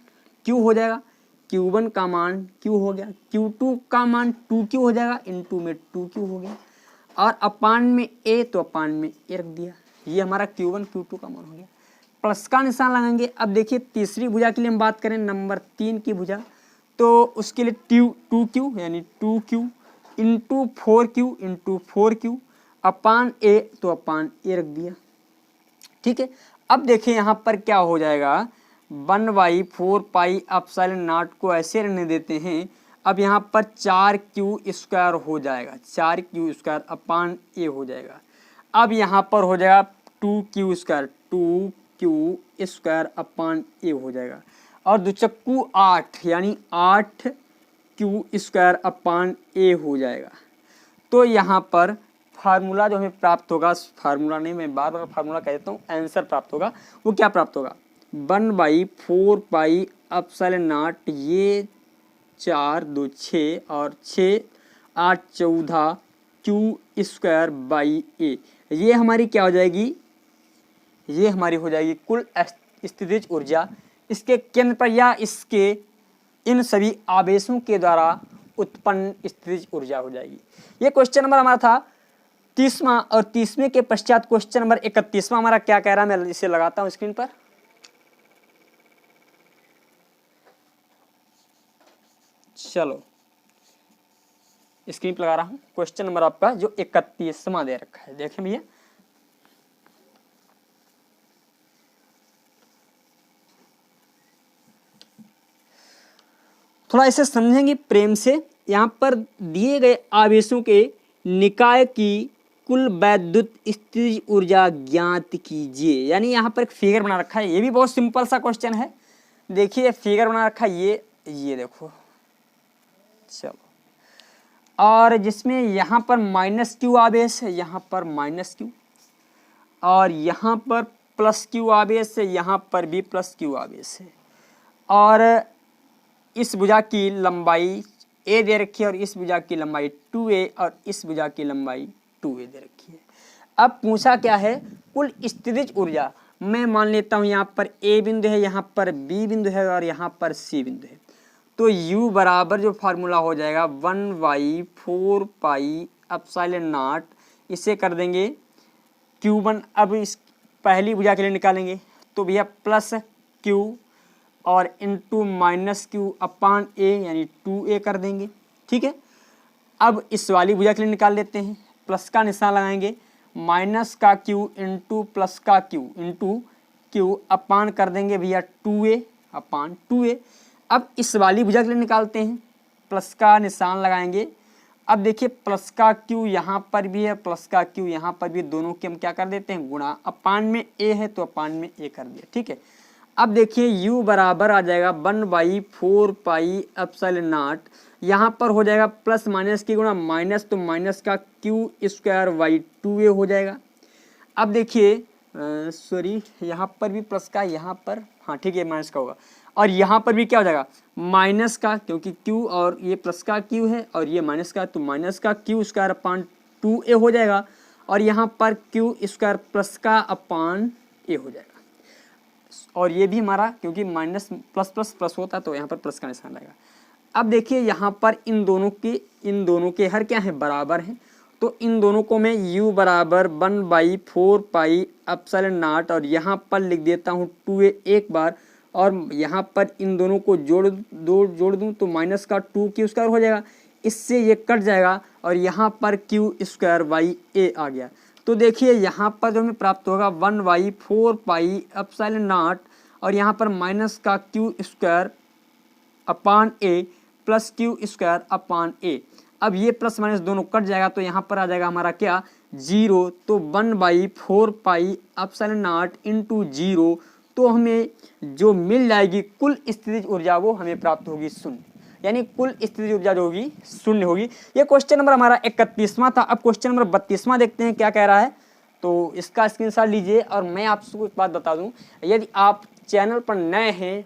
Q हो जाएगा, Q1 का मान Q हो गया, Q2 का मान 2Q हो जाएगा, इनटू में 2Q हो गया, और अपान में A, तो अपान में A रख दिया। ये हमारा Q1 Q2 का मान हो गया, प्लस का निशान लगाएंगे। अब देखिए तीसरी भुजा के लिए हम बात करें, नंबर 3 की भुजा, तो उसके लिए 2Q यानी 2Q into 4Q upon A, तो अपान A रख दिया। ठीक है, अब देखिए यहाँ पर क्या हो जाएगा, 1/4 पाई को ऐसे रहने देते हैं। अब यहाँ पर 4q² हो जाएगा, 4q² अपान ए हो जाएगा। अब यहाँ पर हो जाएगा 2q² अपान ए हो जाएगा। और दुचक्कू 8 यानी 8q² अपान ए हो जाएगा। तो यहाँ पर फार्मूला जो हमें प्राप्त होगा, फार्मूला नहीं, मैं बार बार फार्मूला कह देता हूँ, आंसर प्राप्त होगा। वो क्या प्राप्त होगा? 1/4 पाई, ये 4 2 6 और 6 8 14 q² बाई ए। ये हमारी क्या हो जाएगी? ये हमारी हो जाएगी कुल स्थितिज ऊर्जा इसके केंद्र पर या इसके इन सभी आवेशों के द्वारा उत्पन्न स्थितिज ऊर्जा हो जाएगी। ये क्वेश्चन नंबर हमारा था 30वां। और 30वें के पश्चात क्वेश्चन नंबर 31वां हमारा क्या कह रहा है, मैं इसे लगाता हूं स्क्रीन पर। चलो स्क्रीन पर लगा रहा हूं क्वेश्चन नंबर आपका जो 31वां दे रखा है। देखें भैया, थोड़ा इसे समझेंगे प्रेम से। यहाँ पर दिए गए आवेशों के निकाय की कुल वैद्युत स्थितिज ऊर्जा ज्ञात कीजिए। यानी यहाँ पर एक फिगर बना रखा है, ये भी बहुत सिंपल सा क्वेश्चन है। देखिए फिगर बना रखा है, ये देखो। चलो, और जिसमें यहाँ पर -q आवेश है, यहाँ पर -q, और यहाँ पर +q आवेश है, यहाँ पर भी +q आवेश है। और इस भुजा की लंबाई a दे रखी है और इस भुजा की लंबाई 2a और इस भुजा की लंबाई 2a दे रखी है। अब पूछा क्या है? कुल स्थितिज ऊर्जा। मैं मान लेता हूं यहाँ पर a बिंदु है, यहाँ पर b बिंदु है और यहाँ पर c बिंदु है। तो u बराबर जो फार्मूला हो जाएगा 1/4 पाई एप्सिलॉन नॉट, इसे कर देंगे q1। अब इस पहली भुजा के लिए निकालेंगे तो भैया +q और इंटू -q अपान ए यानी 2a कर देंगे। ठीक है, अब इस वाली भुजा के लिए निकाल लेते हैं। प्लस का निशान लगाएंगे, माइनस का q इंटू प्लस का q इंटू q अपान कर देंगे भैया 2a अपान 2a। अब इस वाली भुजा के लिए निकालते हैं, प्लस का निशान लगाएंगे। अब देखिए प्लस का q यहाँ पर भी है, प्लस का q यहाँ पर भी, दोनों के हम क्या कर देते हैं? गुणा। अपान में a है तो अपान में a कर दिया। ठीक है, अब देखिए u बराबर आ जाएगा 1/4 पाई एप्सिलॉन नॉट। यहाँ पर हो जाएगा प्लस माइनस की गुणा माइनस, तो माइनस का q² बाई 2a हो जाएगा। अब देखिए सॉरी, यहाँ पर भी प्लस का, यहाँ पर हाँ ठीक है माइनस का होगा। और यहाँ पर भी क्या हो जाएगा? माइनस का, क्योंकि q और ये प्लस का q है और ये माइनस का, तो माइनस का q² अपान 2a हो जाएगा। और यहाँ पर q² प्लस का अपान a हो जाएगा। और ये भी हमारा, क्योंकि माइनस प्लस प्लस प्लस होता है तो यहाँ पर प्लस का निशान रहेगा। अब देखिए यहाँ पर इन दोनों के हर क्या है? बराबर हैं। तो इन दोनों को मैं u बराबर 1/4 पाई एप्सिलॉन नॉट और यहाँ पर लिख देता हूँ 2a एक बार, और यहाँ पर इन दोनों को जोड़ दूँ तो माइनस का 2q² हो जाएगा। इससे ये कट जाएगा और यहाँ पर q² बाई a आ गया। तो देखिए यहाँ पर जो हमें प्राप्त होगा 1/4 पाई एप्सिलॉन नॉट और यहाँ पर माइनस का q² upon a plus q² upon a। अब ये प्लस माइनस दोनों कट जाएगा तो यहाँ पर आ जाएगा हमारा क्या? 0। तो 1/4 पाई एप्सिलॉन नॉट इंटू 0, तो हमें जो मिल जाएगी कुल स्थितिज ऊर्जा वो हमें प्राप्त होगी 0। यानी कुल स्थितिज ऊर्जा जो होगी 0 होगी। ये क्वेश्चन नंबर हमारा 31वां था। अब क्वेश्चन नंबर 32वां देखते हैं क्या कह रहा है। तो इसका स्क्रीनशॉट लीजिए। और मैं आपको एक बात बता दूं, यदि आप चैनल पर नए हैं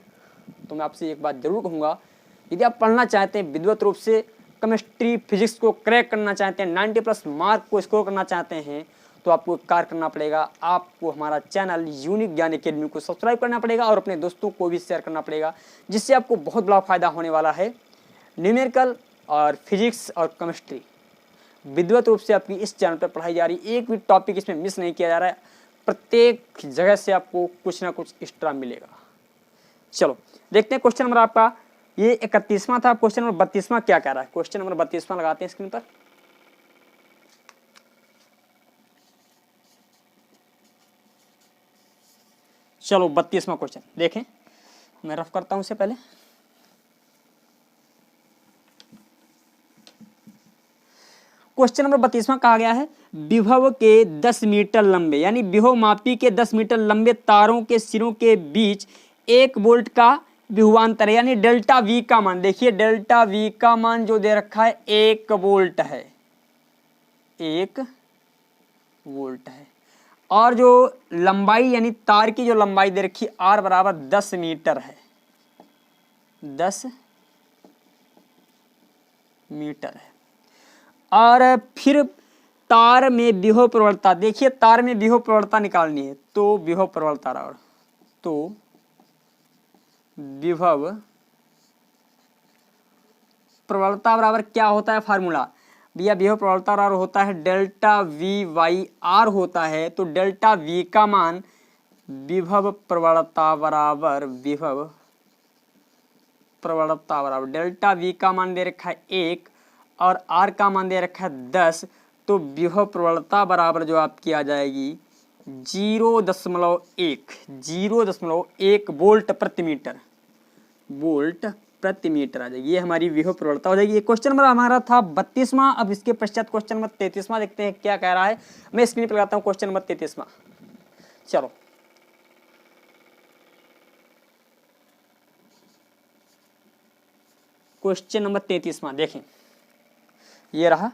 तो मैं आपसे एक बात जरूर कहूँगा, यदि आप पढ़ना चाहते हैं विधिवत रूप से, केमिस्ट्री फिजिक्स को क्रैक करना चाहते हैं, 90+ मार्क को स्कोर करना चाहते हैं, तो आपको कार्य करना पड़ेगा। आपको हमारा चैनल यूनिक ज्ञान एकेडमी को सब्सक्राइब करना पड़ेगा और अपने दोस्तों को भी शेयर करना पड़ेगा, जिससे आपको बहुत बड़ा फायदा होने वाला है। न्यूमेरिकल और फिजिक्स और केमिस्ट्री विधिवत रूप से आपकी इस चैनल पर पढ़ाई जा रही, एक भी टॉपिक इसमें मिस नहीं किया जा रहा है। प्रत्येक जगह से आपको कुछ ना कुछ एक्स्ट्रा मिलेगा। चलो देखते हैं क्वेश्चन नंबर आपका ये 31वां था। क्वेश्चन नंबर 32वां क्या कह रहा है? क्वेश्चन नंबर 32वां लगाते हैं स्क्रीन पर। चलो 32वां क्वेश्चन देखें। मैं रफ करता हूं उससे पहले। क्वेश्चन नंबर 32वां कहा गया है विभव के 10 मीटर लंबे यानी विभव मापी के 10 मीटर लंबे तारों के सिरों के बीच 1 वोल्ट का विभवांतर है यानी डेल्टा वी का मान। देखिए डेल्टा वी का मान जो दे रखा है 1 वोल्ट है, 1 वोल्ट है। और जो लंबाई यानी तार की जो लंबाई दे रखी आर बराबर 10 मीटर है, 10 मीटर है। और फिर तार में विभव प्रवणता, देखिए तार में विभव प्रवणता निकालनी है तो विभव प्रवणता बराबर, तो विभव प्रवणता बराबर क्या होता है फार्मूला भैया, विभव प्रवणता बराबर होता है डेल्टा वी वाई आर होता है। तो डेल्टा वी का मान विभव प्रवणता बराबर, विभव प्रवणता बराबर डेल्टा वी का मान दे रखा है 1 और आर का मान दे रखा है 10। तो विभव प्रवणता बराबर जो आपकी आ जाएगी 0.1 वोल्ट प्रति मीटर, वोल्ट प्रति मीटर आ जाएगी। ये हमारी विभव प्रवणता हो जाएगी। ये क्वेश्चन नंबर हमारा था 32वां। अब इसके पश्चात क्वेश्चन नंबर 33वां देखते हैं क्या कह रहा है। मैं स्क्रीन पर लगाता हूँ क्वेश्चन नंबर 33वां। चलो क्वेश्चन नंबर 33वां देखें, ये रहा।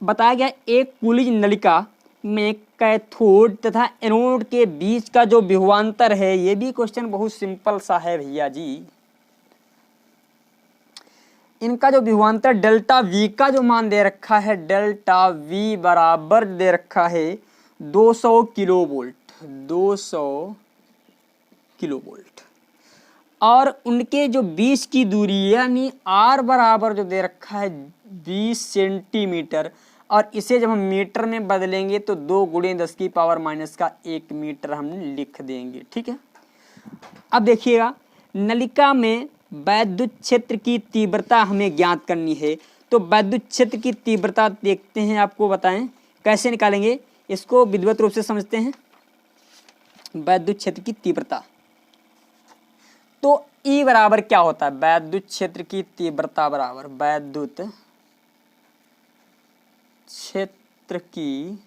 बताया गया एक कुलिज नलिका में कैथोड तथा एनोड के बीच का जो विभवांतर है, ये भी क्वेश्चन बहुत सिंपल सा है भैया जी। इनका जो विभवांतर डेल्टा वी का जो मान दे रखा है, डेल्टा वी बराबर दे रखा है 200 किलो वोल्ट, 200 किलो वोल्ट। और उनके जो बीच की दूरी यानी आर बराबर जो दे रखा है 20 सेंटीमीटर। और इसे जब हम मीटर में बदलेंगे तो 2 गुणे 10 की पावर माइनस का 1 मीटर हम लिख देंगे। ठीक है, अब देखिएगा नलिका में वैद्युत क्षेत्र की तीव्रता हमें ज्ञात करनी है। तो वैद्युत क्षेत्र की तीव्रता देखते हैं, आपको बताएं कैसे निकालेंगे इसको, विधिवत रूप से समझते हैं। वैद्युत क्षेत्र की तीव्रता, तो E बराबर क्या होता है, वैद्युत क्षेत्र की तीव्रता बराबर वैद्युत क्षेत्र की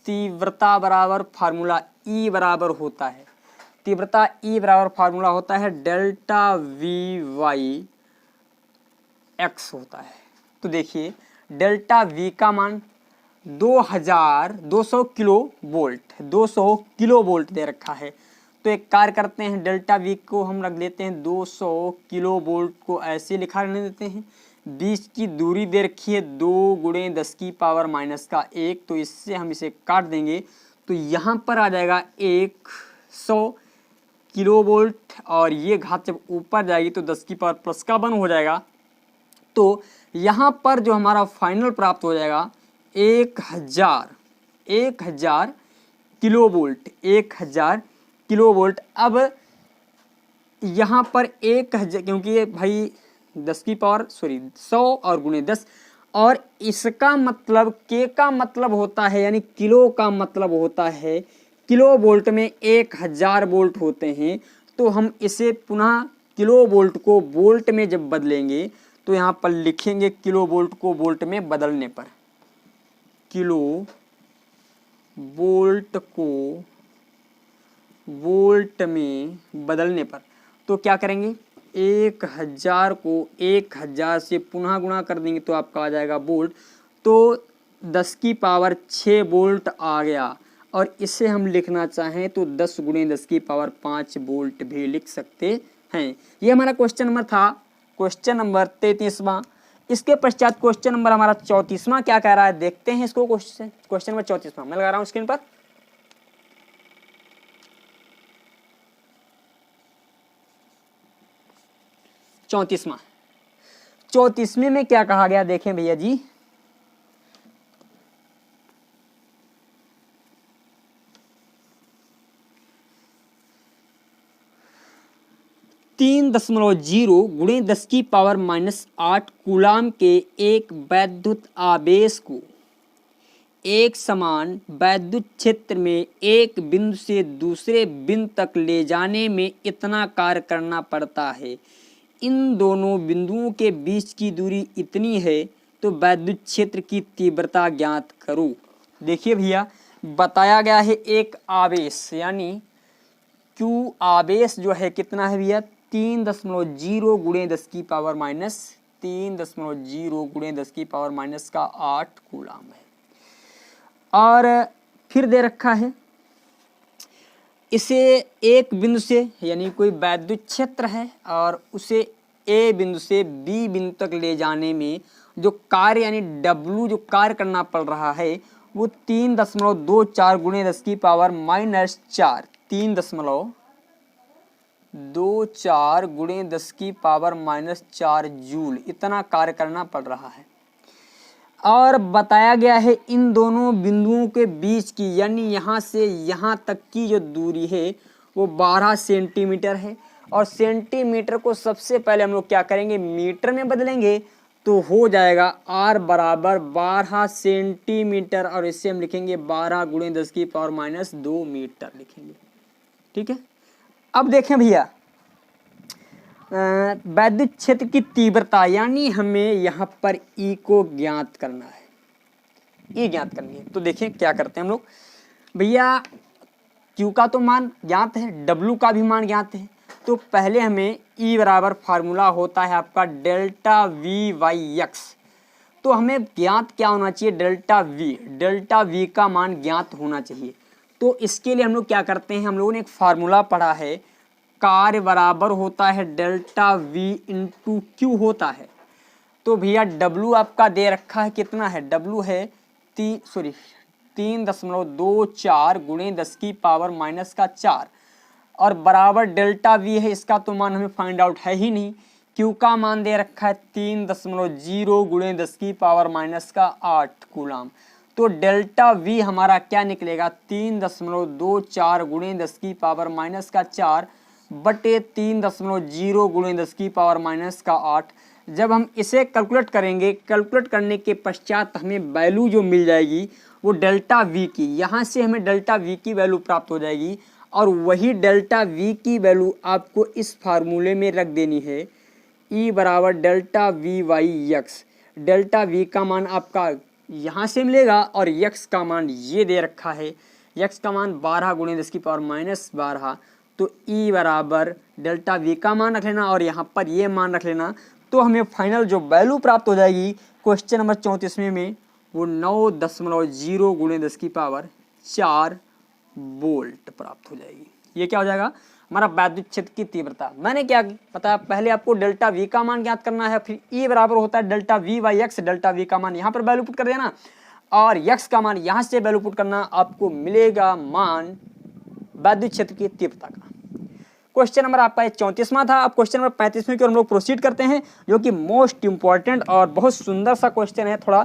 तीव्रता बराबर फार्मूला E बराबर होता है, तीव्रता E बराबर फार्मूला होता है डेल्टा वी वाई एक्स होता है। तो देखिए डेल्टा V का मान 200 किलो वोल्ट, 200 किलो वोल्ट दे रखा है। तो एक कार्य करते हैं, डेल्टा वी को हम रख देते हैं 200 किलो वोल्ट को ऐसे लिखा रहने देते हैं। बीच की दूरी दे रखी है 2 गुणे 10 की पावर माइनस का 1। तो इससे हम इसे काट देंगे तो यहाँ पर आ जाएगा 100 किलो वोल्ट। और ये घात जब ऊपर जाएगी तो 10 की पावर प्लस का 1 हो जाएगा। तो यहाँ पर जो हमारा फाइनल प्राप्त हो जाएगा 1000 किलो वोल्ट, 1000 किलो वोल्ट। अब यहाँ पर 1000 क्योंकि ये भाई 100 और गुणे 10, और इसका मतलब के का मतलब होता है यानी किलो का मतलब होता है, किलो वोल्ट में 1000 वोल्ट होते हैं। तो हम इसे पुनः किलो वोल्ट को वोल्ट में जब बदलेंगे तो यहाँ पर लिखेंगे किलो वोल्ट को वोल्ट में बदलने पर, किलो वोल्ट को वोल्ट में बदलने पर तो क्या करेंगे 1000 को 1000 से पुनः गुणा कर देंगे तो आपका आ जाएगा वोल्ट। तो 10 की पावर 6 वोल्ट आ गया। और इसे हम लिखना चाहें तो 10 गुणे 10 की पावर 5 वोल्ट भी लिख सकते हैं। ये हमारा क्वेश्चन नंबर था, क्वेश्चन नंबर 33वां। इसके पश्चात क्वेश्चन नंबर हमारा 34वां क्या कह रहा है देखते हैं इसको। क्वेश्चन नंबर 34वां मैं लगा रहा हूँ स्क्रीन पर। चौंतीसवें में क्या कहा गया देखें भैया जी, तीन 3.0 गुणे 10 की पावर माइनस 8 कूलाम के एक वैद्युत आवेश को एक समान वैद्युत क्षेत्र में एक बिंदु से दूसरे बिंदु तक ले जाने में इतना कार्य करना पड़ता है। इन दोनों बिंदुओं के बीच की दूरी इतनी है तो वैद्युत क्षेत्र की तीव्रता ज्ञात करो। देखिए भैया, बताया गया है एक आवेश यानी Q आवेश जो है कितना है भैया, 3.0 गुणे 10 की पावर माइनस 3.0 गुणे 10 की पावर माइनस का 8 कूलाम है। और फिर दे रखा है इसे एक बिंदु से यानी कोई वैद्युत क्षेत्र है और उसे ए बिंदु से बी बिंदु तक ले जाने में जो कार्य यानी W जो कार्य करना पड़ रहा है वो 3.24 गुणे 10 की पावर माइनस 4 3.24 गुणे 10 की पावर माइनस 4 जूल इतना कार्य करना पड़ रहा है। और बताया गया है इन दोनों बिंदुओं के बीच की यानी यहाँ से यहाँ तक की जो दूरी है वो 12 सेंटीमीटर है। और सेंटीमीटर को सबसे पहले हम लोग क्या करेंगे, मीटर में बदलेंगे तो हो जाएगा R बराबर 12 सेंटीमीटर और इससे हम लिखेंगे 12 गुणे 10 की पावर माइनस 2 मीटर लिखेंगे। ठीक है, अब देखें भैया वैद्युत क्षेत्र की तीव्रता यानी हमें यहाँ पर E को ज्ञात करना है, E ज्ञात करनी है। तो देखें क्या करते हैं हम लोग भैया, Q का तो मान ज्ञात है, W का भी मान ज्ञात है। तो पहले हमें E बराबर फार्मूला होता है आपका डेल्टा V बाई एक्स। तो हमें ज्ञात क्या होना चाहिए, डेल्टा V का मान ज्ञात होना चाहिए। तो इसके लिए हम लोग क्या करते हैं, हम लोगों ने एक फार्मूला पढ़ा है, कार्य बराबर होता है डेल्टा V इंटू Q होता है। तो भैया W आपका दे रखा है कितना है, W है 3.24 गुणे 10 की पावर माइनस का 4 और बराबर डेल्टा V है, इसका तो मान हमें फाइंड आउट है ही नहीं। Q का मान दे रखा है 3.0 गुणे 10 की पावर माइनस का 8 कूलाम। तो डेल्टा V हमारा क्या निकलेगा, 3.24 गुणे 10 की पावर माइनस का 4 बटे 3.0 गुणे 10 की पावर माइनस का 8। जब हम इसे कैलकुलेट करेंगे, कैलकुलेट करने के पश्चात हमें वैल्यू जो मिल जाएगी वो डेल्टा V की, यहाँ से हमें डेल्टा V की वैल्यू प्राप्त हो जाएगी और वही डेल्टा V की वैल्यू आपको इस फार्मूले में रख देनी है, E बराबर delta V by x. Delta V का मान आपका यहाँ से मिलेगा और x का मान ये दे रखा है, x का मान 12 गुणे 10 की पावर माइनस 12। तो E बराबर डेल्टा V का मान रख लेना और यहाँ पर ये मान रख लेना। तो हमें फाइनल जो वैल्यू प्राप्त हो जाएगी क्वेश्चन नंबर 34 में वो 9.0 गुणे 10 की पावर 4 वोल्ट प्राप्त हो जाएगी। ये क्या हो जाएगा, हमारा वैद्युत क्षेत्र की तीव्रता। मैंने क्या बताया, पहले आपको डेल्टा V का मान ज्ञात करना है, फिर E बराबर होता है delta V by x. Delta V का मान यहाँ पर वैल्यू पुट कर देना और x का मान यहाँ से वैल्यू पुट करना, आपको मिलेगा मान वैद्युत क्षेत्र की तीव्रता का। क्वेश्चन नंबर आपका 34वां था। अब क्वेश्चन नंबर 35वें की ओर हम लोग प्रोसीड करते हैं, जो कि मोस्ट इंपॉर्टेंट और बहुत सुंदर सा क्वेश्चन है। थोड़ा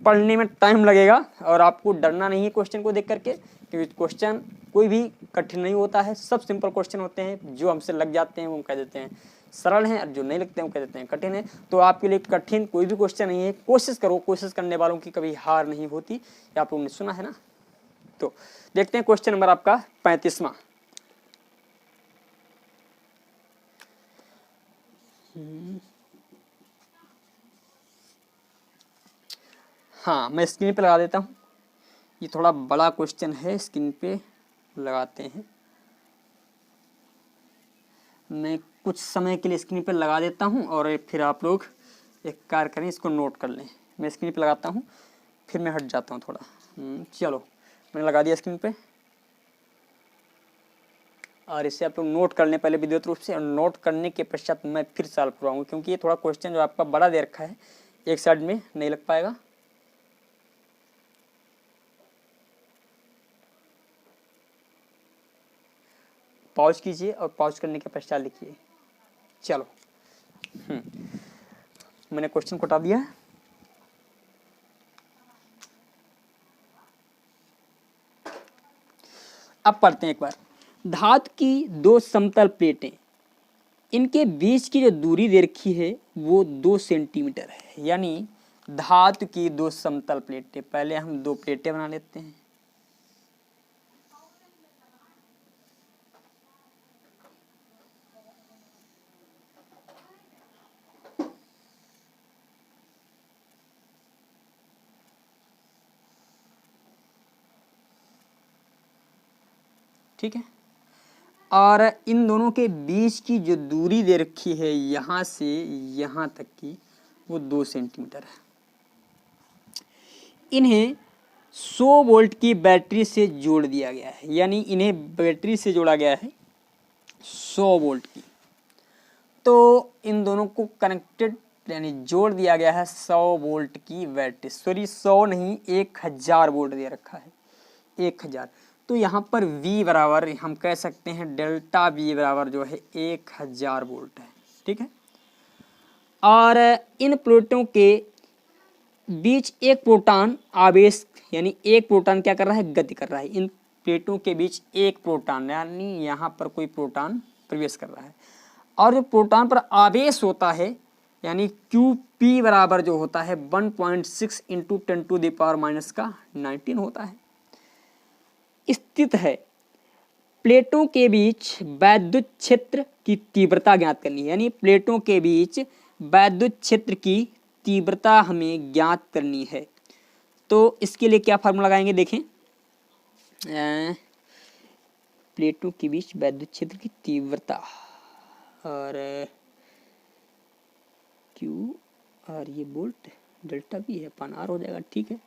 पढ़ने में टाइम लगेगा और आपको डरना नहीं है क्वेश्चन को देख करके, क्योंकि क्वेश्चन कोई भी कठिन नहीं होता है, सब सिंपल क्वेश्चन होते हैं। जो हमसे लग जाते हैं वो हम कह देते हैं सरल हैं और जो नहीं लगते हैं वो कह देते हैं कठिन है। तो आपके लिए कठिन कोई भी क्वेश्चन नहीं है, कोशिश करो, कोशिश करने वालों की कभी हार नहीं होती, ये आप लोगों ने सुना है ना। तो देखते हैं क्वेश्चन नंबर आपका 35वां। हाँ, मैं स्क्रीन पे लगा देता हूँ, ये थोड़ा बड़ा क्वेश्चन है, स्क्रीन पे लगाते हैं। मैं कुछ समय के लिए स्क्रीन पे लगा देता हूँ और फिर आप लोग एक कार्य करें, इसको नोट कर लें। मैं स्क्रीन पे लगाता हूँ, फिर मैं हट जाता हूँ थोड़ा। चलो, मैंने लगा दिया स्क्रीन पे और इसे आप लोग नोट कर लें पहले विधिवत रूप से, और नोट करने के पश्चात मैं फिर सॉल्व करवाऊंगा, क्योंकि ये थोड़ा क्वेश्चन जो आपका बड़ा दे रखा है, एक साइड में नहीं लग पाएगा। पॉज कीजिए और पॉज करने के पश्चात लिखिए। चलो, मैंने क्वेश्चन को हटा दिया है। अब पढ़ते हैं एक बार। धातु की दो समतल प्लेटें, इनके बीच की जो दूरी दे रखी है वो 2 सेंटीमीटर है। यानी धातु की दो समतल प्लेटें। पहले हम दो प्लेटें बना लेते हैं। ठीक है, और इन दोनों के बीच की जो दूरी दे रखी है यहाँ से यहाँ तक की, वो 2 सेंटीमीटर है। इन्हें 100 वोल्ट की बैटरी से जोड़ दिया गया है, यानी इन्हें बैटरी से जोड़ा गया है 100 वोल्ट की। तो इन दोनों को कनेक्टेड यानी जोड़ दिया गया है 100 वोल्ट की बैटरी, सॉरी 100 नहीं 1000 वोल्ट दे रखा है, 1000। तो यहाँ पर V बराबर हम कह सकते हैं डेल्टा V बराबर जो है 1000 वोल्ट है। ठीक है, और इन प्लेटों के बीच एक प्रोटॉन आवेश, यानी एक प्रोटॉन क्या कर रहा है, गति कर रहा है। इन प्लेटों के बीच एक प्रोटॉन, यानी यहाँ पर कोई प्रोटॉन प्रवेश कर रहा है, और जो प्रोटॉन पर आवेश होता है यानी QP बराबर जो होता है 1.6 इंटू 10⁻⁻⁹ होता है, स्थित है। प्लेटों के बीच वैद्युत क्षेत्र की तीव्रता ज्ञात करनी है, यानी प्लेटों के बीच वैद्युत क्षेत्र की तीव्रता हमें ज्ञात करनी है। तो इसके लिए क्या फार्मूला लगाएंगे, देखें, प्लेटों के बीच वैद्युत क्षेत्र की तीव्रता, और Q और ये वोल्ट डेल्टा भी है, अपन R हो जाएगा। ठीक है,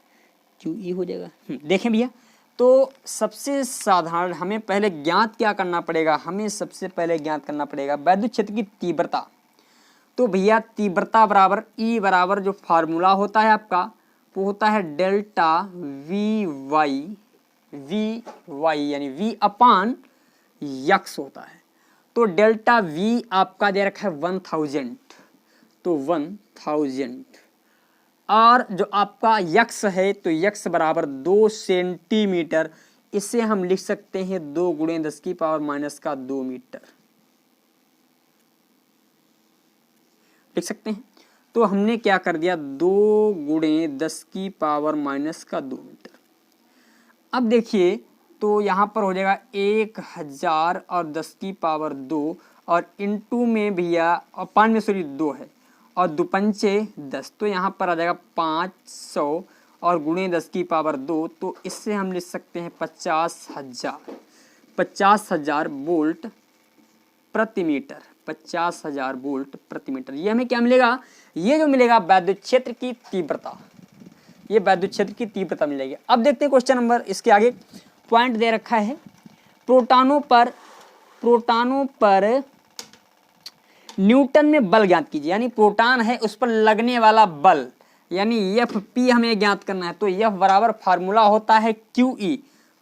QE हो जाएगा। देखें भैया, तो सबसे साधारण हमें पहले ज्ञात क्या करना पड़ेगा, हमें सबसे पहले ज्ञात करना पड़ेगा वैद्युत क्षेत्र की तीव्रता। तो भैया तीव्रता बराबर E बराबर जो फार्मूला होता है आपका, वो होता है डेल्टा VY यानी V अपान यक्स होता है। तो डेल्टा V आपका दे रखा है 1000, तो 1000, और जो आपका यक्स है तो यक्स बराबर 2 सेंटीमीटर, इसे हम लिख सकते हैं 2 × 10⁻⁻2 मीटर लिख सकते हैं। तो हमने क्या कर दिया, 2 × 10⁻⁻2 मीटर। अब देखिए, तो यहाँ पर हो जाएगा 1000 और 10⁻2, और इंटू में भैया अपान में सॉरी 2 है, और 2 पंचे 10, तो यहाँ पर आ जाएगा 500 और गुणे 10⁻2, तो इससे हम लिख सकते हैं 50,000 वोल्ट प्रति मीटर, 50,000 वोल्ट प्रति मीटर। ये हमें क्या मिलेगा, ये जो मिलेगा वैद्युत क्षेत्र की तीव्रता, ये वैद्युत क्षेत्र की तीव्रता मिलेगी। अब देखते हैं क्वेश्चन नंबर, इसके आगे पॉइंट दे रखा है, प्रोटॉनों पर न्यूटन में बल ज्ञात कीजिए, यानी प्रोटॉन है उस पर लगने वाला बल, यानी Fp हमें ज्ञात करना है। तो F बराबर फार्मूला होता है QE,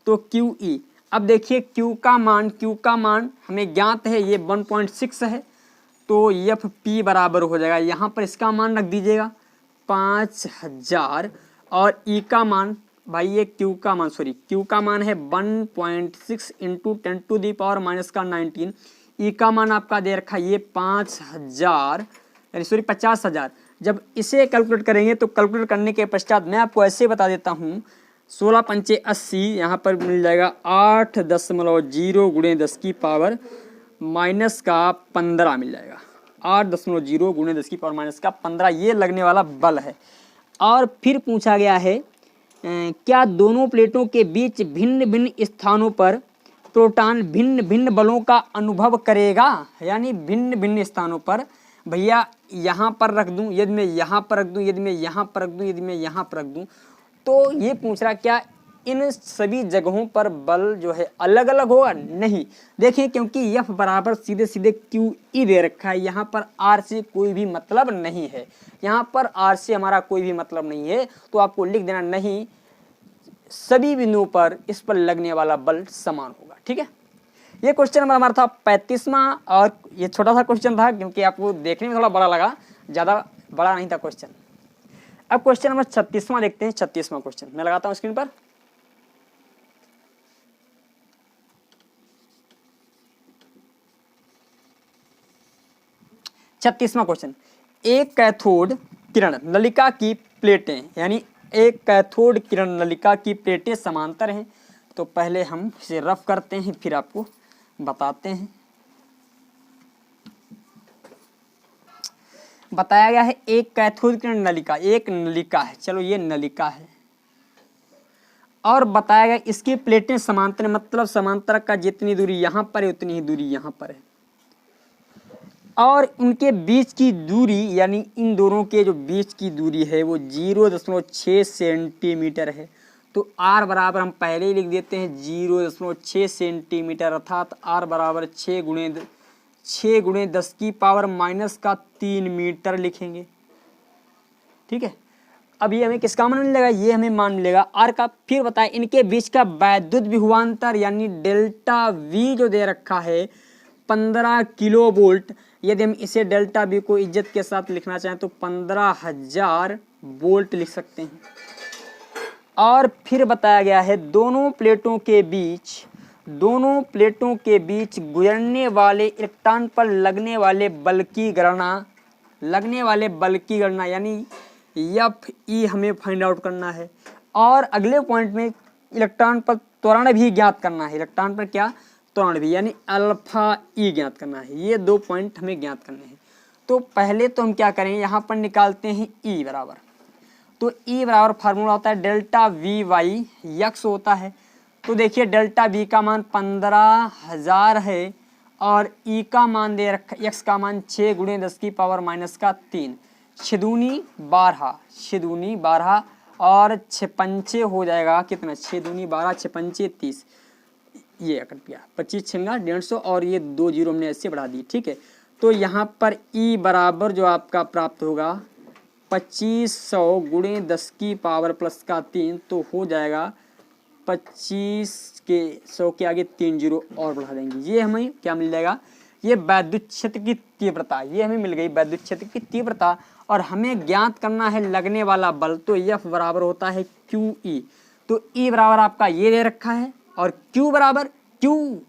तो QE। अब देखिए Q का मान हमें ज्ञात है, ये 1.6 है, तो Fp बराबर हो जाएगा, यहाँ पर इसका मान रख दीजिएगा 5000, और E का मान, भाई ये Q का मान है 1.6 इंटू 10⁻⁻⁹, E का मान आपका दे रखा ये 5000 यानी 50,000। जब इसे कैलकुलेट करेंगे तो कैलकुलेट करने के पश्चात मैं आपको ऐसे बता देता हूँ, 16 पंचे 80, यहाँ पर मिल जाएगा 8.0 × 10⁻⁻15 मिल जाएगा, 8.0 × 10⁻⁻15 ये लगने वाला बल है। और फिर पूछा गया है क्या दोनों प्लेटों के बीच भिन्न भिन्न स्थानों पर प्रोटॉन भिन्न भिन्न बलों का अनुभव करेगा, यानी भिन्न भिन्न स्थानों पर, भैया यहाँ पर रख दूं, यदि मैं यहाँ पर रख दूं, यदि मैं यहाँ पर रख दूं, यदि मैं यहाँ पर रख दूं, तो ये पूछ रहा क्या इन सभी जगहों पर बल जो है अलग अलग होगा, नहीं। देखिए क्योंकि F बराबर सीधे सीधे QE दे रखा है, यहाँ पर R से कोई भी मतलब नहीं है, यहाँ पर R से हमारा कोई भी मतलब नहीं है, तो आपको लिख देना नहीं, सभी बिंदुओं पर इस पर लगने वाला बल समान होगा। ठीक है, ये क्वेश्चन नंबर हमारा था 35वां, और ये छोटा सा क्वेश्चन था क्योंकि आपको देखने में थोड़ा बड़ा लगा, ज़्यादा बड़ा नहीं था क्वेश्चन। अब क्वेश्चन नंबर 36वां देखते हैं। 36वां क्वेश्चन मैं लगाता हूँ स्क्रीन पर। छत्तीसवां क्वेश्चन, एक कैथोड किरण नलिका की प्लेटें, यानी एक कैथोड किरण नलिका की प्लेटें समांतर हैं। तो पहले हम इसे रफ करते हैं, फिर आपको बताते हैं। बताया गया है एक कैथोड किरण नलिका, एक नलिका है, चलो ये नलिका है, और बताया गया इसकी प्लेटें समांतर, मतलब समांतर का जितनी दूरी यहाँ पर है उतनी ही दूरी यहाँ पर है, और उनके बीच की दूरी, यानी इन दोनों के जो बीच की दूरी है वो 0.6 सेंटीमीटर है। तो r बराबर हम पहले ही लिख देते हैं 0.6 सेंटीमीटर, अर्थात r बराबर 6 गुणे 10 की पावर माइनस का 3 मीटर लिखेंगे। ठीक है, अब ये हमें किसका मान मिलेगा, ये हमें मान मिलेगा r का। फिर बताएं इनके बीच का वैद्युत विभवांतर यानी डेल्टा v जो दे रखा है 15 किलो वोल्ट, यदि हम इसे डेल्टा वी को इज्जत के साथ लिखना चाहें तो 15,000 वोल्ट लिख सकते हैं। और फिर बताया गया है दोनों प्लेटों के बीच गुजरने वाले इलेक्ट्रॉन पर लगने वाले बल की गणना यानी एफ ई हमें फाइंड आउट करना है। और अगले पॉइंट में इलेक्ट्रॉन पर त्वरण भी ज्ञात करना है, इलेक्ट्रॉन पर क्या त्वरण भी, यानी अल्फा ई ज्ञात करना है। ये 2 पॉइंट हमें ज्ञात करने हैं। तो पहले तो हम क्या करें, यहाँ पर निकालते हैं ई बराबर, तो ई बराबर फार्मूला होता है डेल्टा वी वाई यक्स होता है। तो देखिए डेल्टा वी का मान 15,000 है और ई का मान दे रखा, यक्स का मान 6 गुणे 10 की पावर माइनस का 3, 6 दूनी 12 और 6 पंचे हो जाएगा कितना, 6 दूनी 12, 6 पंचे 30, ये कट गया, 25 छंगा 150 और ये 2 जीरो हमने ऐसे बढ़ा दी। ठीक है, तो यहाँ पर ई बराबर जो आपका प्राप्त होगा 2500 गुणे 10 की पावर प्लस का 3, तो हो जाएगा 25 के 100 के आगे 3 जीरो और बढ़ा देंगे, ये हमें क्या मिल जाएगा, ये वैद्युत क्षेत्र की तीव्रता, ये हमें मिल गई वैद्युत क्षेत्र की तीव्रता। और हमें ज्ञात करना है लगने वाला बल, तो एफ बराबर होता है क्यू ई। तो ई बराबर आपका ये दे रखा है और Q बराबर Q,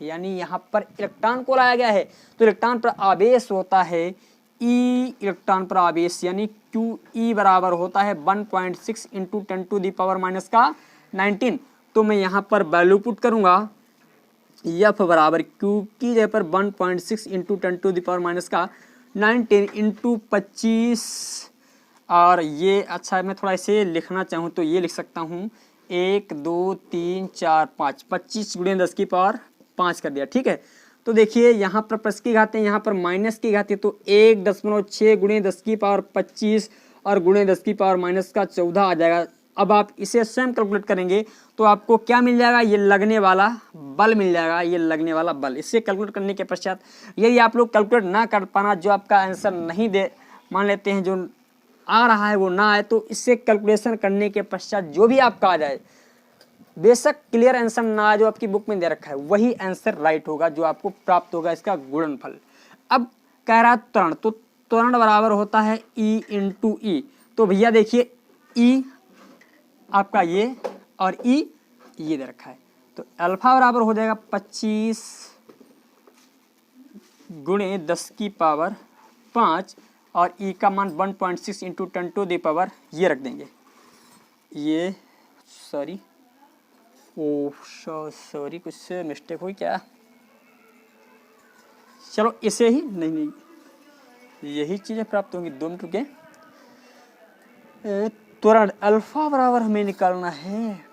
यानी यहाँ पर इलेक्ट्रॉन को लाया गया है, तो इलेक्ट्रॉन पर आवेश होता है E, इलेक्ट्रॉन पर आवेश यानी QE बराबर होता है 1.6 into 10 to the power minus का 19। तो मैं यहाँ पर वैल्यू पुट करूँगा, F बराबर Q की जगह पर 1.6 into 10 to the power minus का 19 इंटू 25, और ये अच्छा मैं थोड़ा इसे लिखना चाहूँ तो ये लिख सकता हूँ 1 2 3 4 5, 25 गुणे 10 की पावर 5 कर दिया। ठीक है, तो देखिए यहाँ पर प्लस की घात है, यहाँ पर माइनस की घात है, तो 1.6 गुणे 10 की पावर 25 और गुणे 10 की पावर माइनस का 14 आ जाएगा। अब आप इसे स्वयं कैलकुलेट करेंगे तो आपको क्या मिल जाएगा, ये लगने वाला बल मिल जाएगा, ये लगने वाला बल। इससे कैलकुलेट करने के पश्चात यदि आप लोग कैलकुलेट ना कर पाना, जो आपका आंसर नहीं दे, मान लेते हैं जो आ रहा है वो ना आए, तो इससे कैलकुलेशन करने के पश्चात जो भी आपका आ जाए, बेशक क्लियर आंसर ना आए, जो आपकी बुक में दे रखा है वही आंसर राइट होगा, जो आपको प्राप्त होगा इसका गुणनफल। अब कह रहा है त्वरण, तो त्वरण बराबर होता है E इंटू ई। तो भैया देखिए E आपका ये और E ये दे रखा है, तो अल्फा बराबर हो जाएगा 25 गुणे 10 की पावर 5 और E का मान 1.6 इंटू 10 टू दी पावर, ये रख देंगे, ये सॉरी सॉरी कुछ मिस्टेक हुई क्या, चलो इसे ही नहीं यही चीज़ें प्राप्त होंगी। 2 मिनट रुके, त्वरण अल्फा बराबर हमें निकालना है,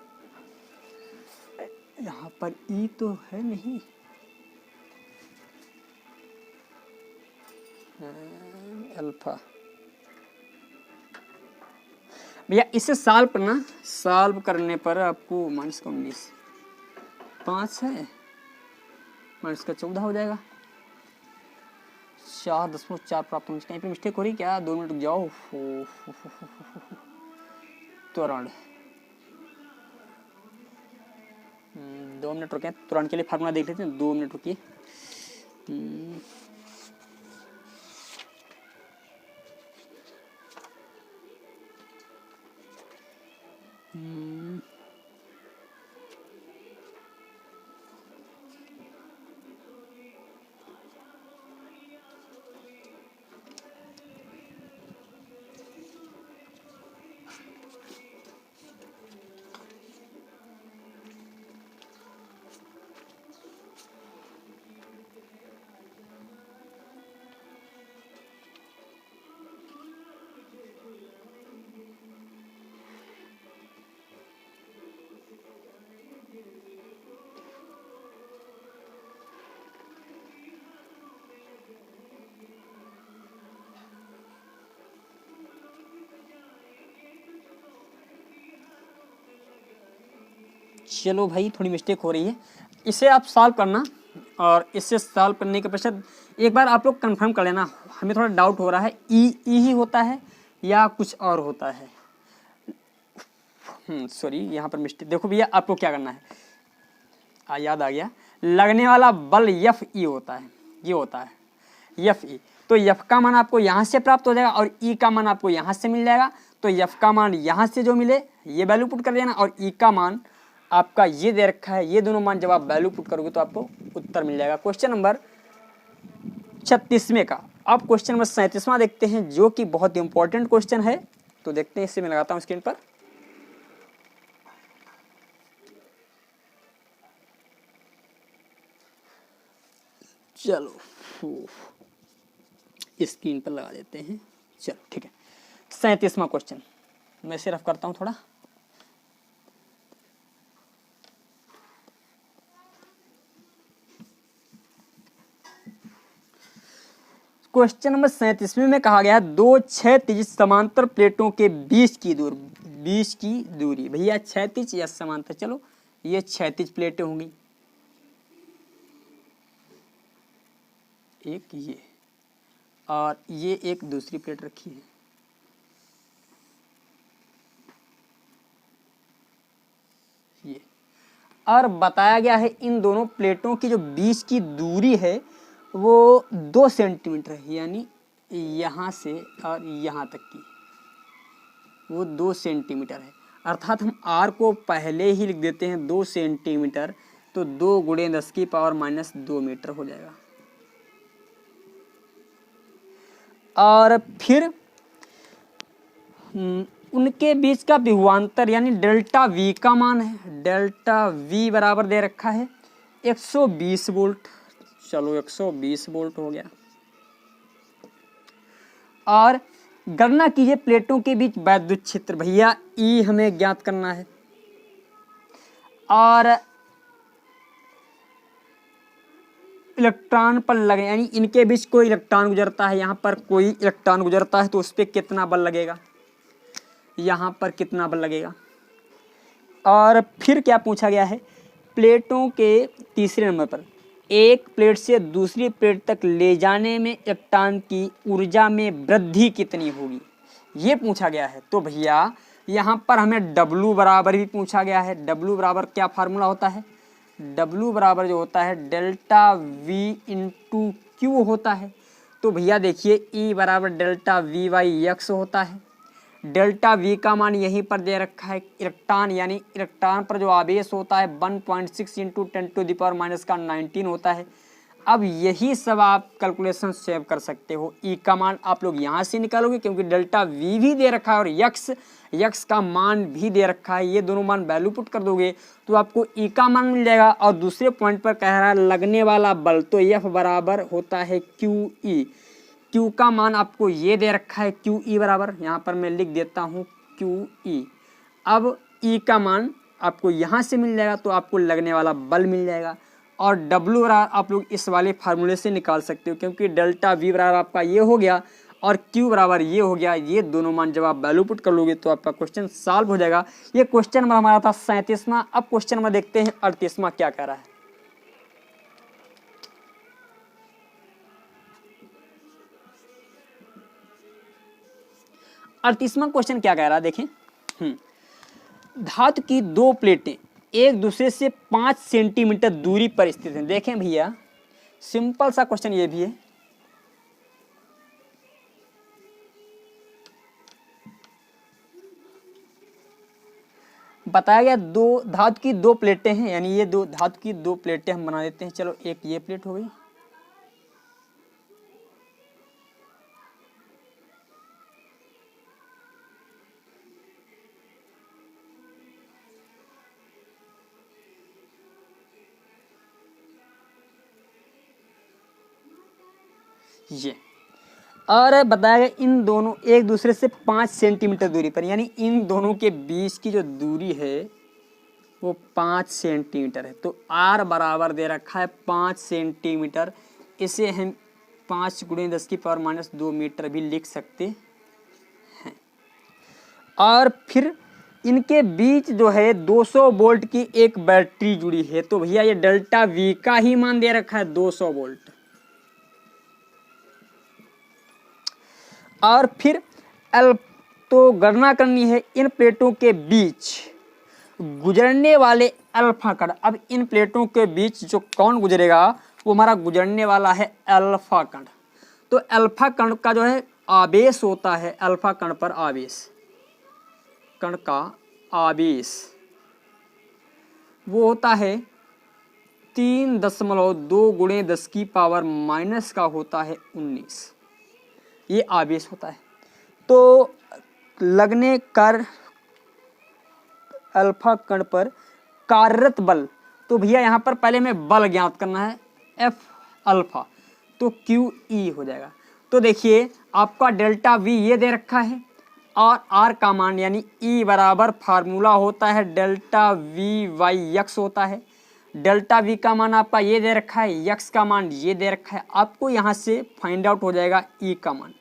यहाँ पर ई तो है नहीं, अल्फा भैया इसे सॉल्व करने पर आपको माइनस का 19 5 है माइनस का 14 हो जाएगा, 4.4 प्राप्त होंगे। कहीं पे मिस्टेक हो रही क्या, 2 मिनट रुक जाओ। त्वरण 2 मिनट रुके, त्वरण के लिए फार्मूला देख लेते हैं, 2 मिनट रुकिए। चलो भाई थोड़ी मिस्टेक हो रही है, इसे आप सॉल्व करना और इससे सॉल्व करने के पश्चात एक बार आप लोग कंफर्म कर लेना। हमें थोड़ा डाउट हो रहा है ई ही होता है या कुछ और होता है। सॉरी यहाँ पर मिस्टेक। देखो भैया आपको क्या करना है, याद आ गया, लगने वाला बल एफ ई होता है, ये होता है एफ ई। तो एफ का मान आपको यहाँ से प्राप्त हो जाएगा और ई का मान आपको यहाँ से मिल जाएगा। तो एफ का मान यहाँ से जो मिले ये वैल्यू पुट कर देना और ई का मान आपका ये दे रखा है, ये दोनों मान जब आप वैल्यू पुट करोगे तो आपको उत्तर मिल जाएगा। क्वेश्चन नंबर 36वें का। अब क्वेश्चन नंबर 37वां देखते हैं जो कि बहुत इंपॉर्टेंट क्वेश्चन है। तो देखते हैं, इससे मैं लगाता हूँ स्क्रीन पर। चलो स्क्रीन पर लगा देते हैं। चलो ठीक है, 37वां क्वेश्चन मैं सिर्फ करता हूं थोड़ा। क्वेश्चन नंबर 37 में कहा गया दो क्षैतिज समांतर प्लेटों के बीच की दूरी। भैया क्षैतिज या समांतर, चलो ये क्षैतिज प्लेटें होंगी, एक ये और ये एक दूसरी प्लेट रखी है। ये और बताया गया है इन दोनों प्लेटों की जो बीच की दूरी है वो 2 सेंटीमीटर है, यानी यहाँ से और यहाँ तक की वो 2 सेंटीमीटर है। अर्थात हम आर को पहले ही लिख देते हैं 2 सेंटीमीटर, तो 2 गुणे 10 की पावर -2 मीटर हो जाएगा। और फिर उनके बीच का विभवांतर यानी डेल्टा वी का मान है, डेल्टा वी बराबर दे रखा है 120 वोल्ट। चलो 120 वोल्ट हो गया। और गणना कीजिए प्लेटों के बीच वैद्युत क्षेत्र। भैया ई हमें ज्ञात करना है और इलेक्ट्रॉन पर लगे, यानी इनके बीच कोई इलेक्ट्रॉन गुजरता है, यहाँ पर कोई इलेक्ट्रॉन गुजरता है तो उस पर कितना बल लगेगा, यहाँ पर कितना बल लगेगा। और फिर क्या पूछा गया है, प्लेटों के तीसरे नंबर पर एक प्लेट से दूसरी प्लेट तक ले जाने में इलेक्ट्रॉन की ऊर्जा में वृद्धि कितनी होगी, ये पूछा गया है। तो भैया यहाँ पर हमें W बराबर भी पूछा गया है। W बराबर क्या फार्मूला होता है, W बराबर जो होता है डेल्टा V इंटू क्यू होता है। तो भैया देखिए E बराबर डेल्टा V बाई एक्स होता है। डेल्टा V का मान यहीं पर दे रखा है, इलेक्ट्रॉन यानी इलेक्ट्रॉन पर जो आवेश होता है 1.6 इंटू 10⁻⁻⁹ होता है। अब यही सब आप कैलकुलेशन सेव कर सकते हो। E का मान आप लोग यहाँ से निकालोगे क्योंकि डेल्टा V भी दे रखा है और यक्स का मान भी दे रखा है, ये दोनों मान वैल्यू पुट कर दोगे तो आपको E का मान मिल जाएगा। और दूसरे पॉइंट पर कह रहा है लगने वाला बल, तो F बराबर होता है QE। Q का मान आपको ये दे रखा है QE बराबर, यहाँ पर मैं लिख देता हूँ QE। अब E का मान आपको यहाँ से मिल जाएगा तो आपको लगने वाला बल मिल जाएगा। और W बराबर आप लोग इस वाले फार्मूले से निकाल सकते हो क्योंकि डेल्टा V बराबर आपका ये हो गया और Q बराबर ये हो गया। ये दोनों मान जब आप वैल्यू पुट कर लोगे तो आपका क्वेश्चन सॉल्व हो जाएगा। ये क्वेश्चन नंबर हमारा था 37वां। अब क्वेश्चन नंबर देखते हैं 38वां क्या कह रहा है। अड़तीसवां क्वेश्चन क्या कह रहा है, देखें। धातु की 2 प्लेटें एक दूसरे से 5 सेंटीमीटर दूरी पर स्थित हैं। देखें भैया सिंपल सा क्वेश्चन ये भी है। बताया गया धातु की 2 प्लेटें हैं, यानी ये धातु की 2 प्लेटें हम बना देते हैं। चलो एक ये प्लेट हो गई, ये। और बताया गया इन दोनों एक दूसरे से 5 सेंटीमीटर दूरी पर, यानी इन दोनों के बीच की जो दूरी है वो 5 सेंटीमीटर है। तो R बराबर दे रखा है 5 सेंटीमीटर। इसे हम 5 गुणे 10⁻⁻² मीटर भी लिख सकते हैं। और फिर इनके बीच जो है 200 वोल्ट की एक बैटरी जुड़ी है। तो भैया ये डेल्टा वी का ही मान दे रखा है 200 वोल्ट। और फिर एल तो गणना करनी है इन प्लेटों के बीच गुजरने वाले अल्फा कण। अब इन प्लेटों के बीच जो कौन गुजरेगा वो हमारा गुजरने वाला है अल्फा कण। तो अल्फा कण का जो है आवेश होता है, अल्फा कण पर आवेश, कण का आवेश वो होता है 3.2 गुणे 10 की पावर माइनस का होता है 19। ये आवेश होता है। तो लगने कर अल्फा कण पर कार्यरत बल, तो भैया यहाँ पर पहले हमें बल ज्ञात करना है एफ अल्फा, तो क्यू ई हो जाएगा। तो देखिए आपका डेल्टा वी ये दे रखा है और आर का मान यानी ई बराबर फार्मूला होता है डेल्टा वी वाई यक्स होता है। डेल्टा वी का मान आपका ये दे रखा है, यक्स का मान ये दे रखा है। आपको यहाँ से फाइंड आउट हो जाएगा ई का मान,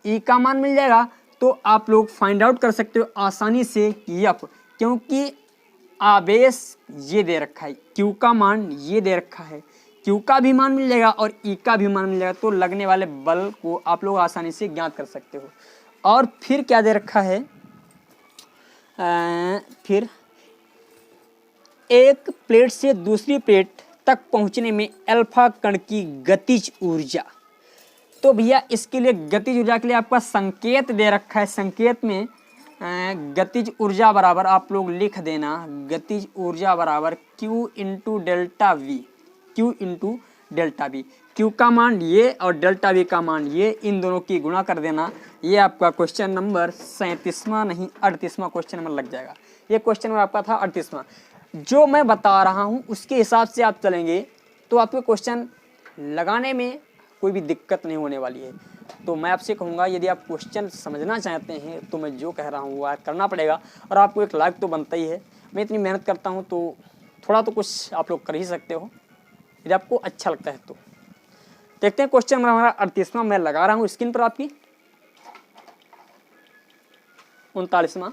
ई का मान मिल जाएगा। तो आप लोग फाइंड आउट कर सकते हो आसानी से यफ, क्योंकि आवेश ये दे रखा है, क्यू का मान ये दे रखा है, क्यू का भी मान मिल जाएगा और ई का भी मान मिल जाएगा। तो लगने वाले बल को आप लोग आसानी से ज्ञात कर सकते हो। और फिर क्या दे रखा है, फिर एक प्लेट से दूसरी प्लेट तक पहुंचने में अल्फा कण की गतिज ऊर्जा। तो भैया इसके लिए गतिज ऊर्जा के लिए आपका संकेत दे रखा है। संकेत में गतिज ऊर्जा बराबर आप लोग लिख देना, गतिज ऊर्जा बराबर Q into delta we, Q into delta we. Q का मान ये और डेल्टा वी का मान ये, इन दोनों की गुणा कर देना। ये आपका क्वेश्चन नंबर 37वां नहीं 38वां क्वेश्चन नंबर लग जाएगा। ये क्वेश्चन नंबर आपका था 38वां। जो मैं बता रहा हूँ उसके हिसाब से आप चलेंगे तो आपके क्वेश्चन लगाने में कोई भी दिक्कत नहीं होने वाली है। तो मैं आपसे कहूँगा यदि आप क्वेश्चन समझना चाहते हैं तो मैं जो कह रहा हूँ वो करना पड़ेगा। और आपको एक लाइक तो बनता ही है। मैं इतनी मेहनत करता हूँ तो थोड़ा तो कुछ आप लोग कर ही सकते हो यदि आपको अच्छा लगता है तो। देखते हैं क्वेश्चन नंबर हमारा 38वां मैं लगा रहा हूँ स्क्रीन पर आपकी, 39वां।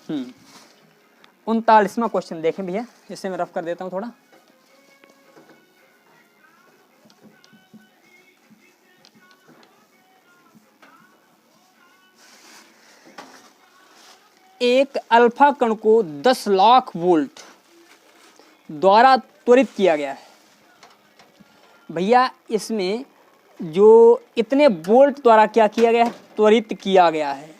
हम्म 39वां क्वेश्चन देखें भैया, इसे मैं रफ कर देता हूं थोड़ा। एक अल्फा कण को 10 लाख वोल्ट द्वारा त्वरित किया गया है। भैया इसमें जो इतने वोल्ट द्वारा क्या किया गया है, त्वरित किया गया है।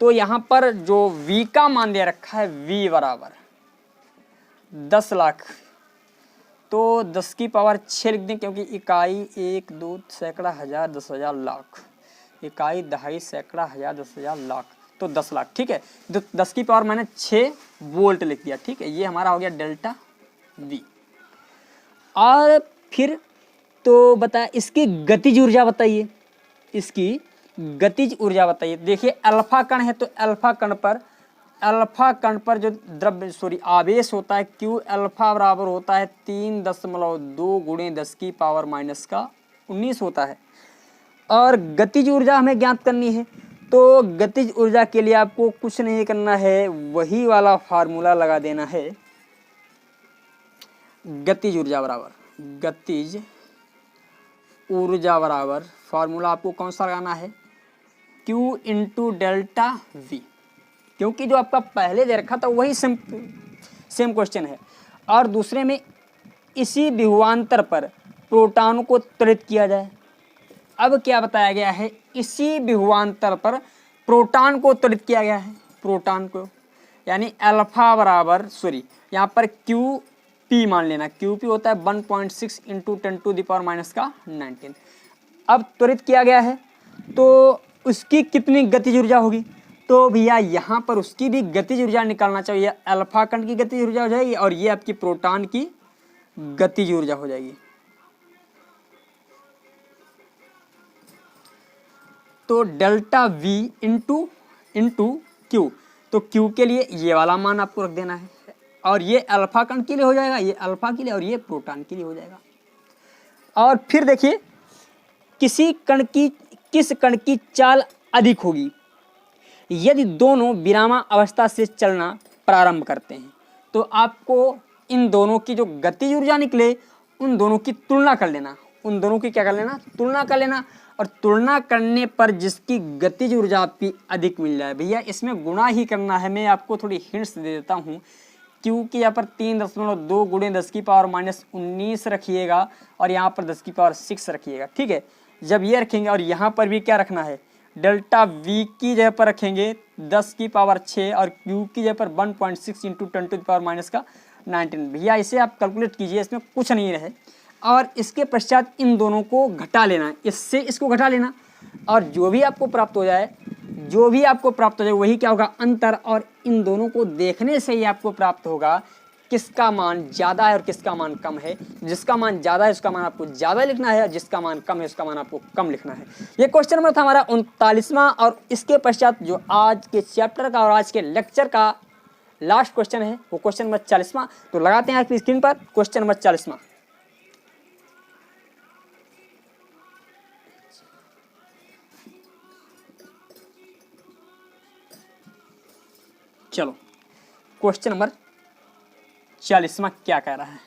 तो यहाँ पर जो v का मान दे रखा है v बराबर 10 लाख, तो 10 की पावर 6 लिख दें, क्योंकि इकाई 1 2 सैकड़ा हजार 10,000 लाख, इकाई दहाई सैकड़ा हजार 10,000 लाख, तो 10 लाख। ठीक है, 10 की पावर मैंने 6 वोल्ट लिख दिया। ठीक है, ये हमारा हो गया डेल्टा v। और फिर तो बताया इसकी गतिज ऊर्जा बताइए, इसकी गतिज ऊर्जा बताइए। देखिए अल्फा कण है तो अल्फा कण पर जो द्रव्य आवेश होता है Q अल्फा बराबर होता है 3.2 गुणे 10 की पावर माइनस का 19 होता है। और गतिज ऊर्जा हमें ज्ञात करनी है। तो गतिज ऊर्जा के लिए आपको कुछ नहीं करना है, वही वाला फार्मूला लगा देना है। गतिज ऊर्जा बराबर फार्मूला आपको कौन सा लगाना है, Q इंटू डेल्टा वी, क्योंकि जो आपका पहले दे रखा था वही सेम क्वेश्चन है। और दूसरे में इसी विभवांतर पर प्रोटॉन को त्वरित किया जाए। अब क्या बताया गया है, इसी विभवांतर पर प्रोटॉन को त्वरित किया गया है, प्रोटॉन को, यानी अल्फा बराबर यहाँ पर क्यू पी मान लेना, क्यू पी होता है 1.6 into 10 to the power minus का 19। अब त्वरित किया गया है तो उसकी कितनी गतिज ऊर्जा होगी, तो भैया यहाँ पर उसकी भी गतिज ऊर्जा निकालना चाहिए। अल्फा कण की गतिज ऊर्जा हो जाएगी और ये आपकी प्रोटॉन की गतिज ऊर्जा हो जाएगी। तो डेल्टा वी इंटू क्यू, तो क्यू के लिए ये वाला मान आपको रख देना है और ये अल्फा कण के लिए हो जाएगा, ये अल्फा के लिए और ये प्रोटॉन के लिए हो जाएगा। और फिर देखिए किस कण की चाल अधिक होगी यदि दोनों विरामा अवस्था से चलना प्रारंभ करते हैं। तो आपको इन दोनों की जो गतिज ऊर्जा निकले उन दोनों की तुलना कर लेना, उन दोनों की क्या कर लेना, तुलना कर लेना, और तुलना करने पर जिसकी गतिज ऊर्जा आपकी अधिक मिल जाए, भैया इसमें गुणा ही करना है। मैं आपको थोड़ी हिंट्स दे देता हूँ, क्योंकि यहाँ पर 3.2 गुणे 10 की पावर -19 रखिएगा और यहाँ पर 10 की पावर 6 रखिएगा, ठीक है। जब ये रखेंगे और यहाँ पर भी क्या रखना है, डेल्टा वी की जगह पर रखेंगे 10 की पावर 6 और क्यू की जगह पर 1.6 इंटू 10 टू द पावर -19। भैया इसे आप कैलकुलेट कीजिए, इसमें कुछ नहीं रहे। और इसके पश्चात इन दोनों को घटा लेना, इससे इसको घटा लेना, और जो भी आपको प्राप्त हो जाए वही क्या होगा, अंतर। और इन दोनों को देखने से ही आपको प्राप्त होगा किसका मान ज़्यादा है और किसका मान कम है। जिसका मान ज़्यादा है उसका मान आपको ज़्यादा लिखना है, और जिसका मान कम है उसका मान आपको कम लिखना है। ये क्वेश्चन नंबर था हमारा 39वां। और इसके पश्चात जो आज के चैप्टर का और आज के लेक्चर का लास्ट क्वेश्चन है वो क्वेश्चन नंबर 40वां। तो लगाते हैं आपकी स्क्रीन पर क्वेश्चन नंबर 40वां। चलो क्वेश्चन नंबर 40वां क्या कह रहा है,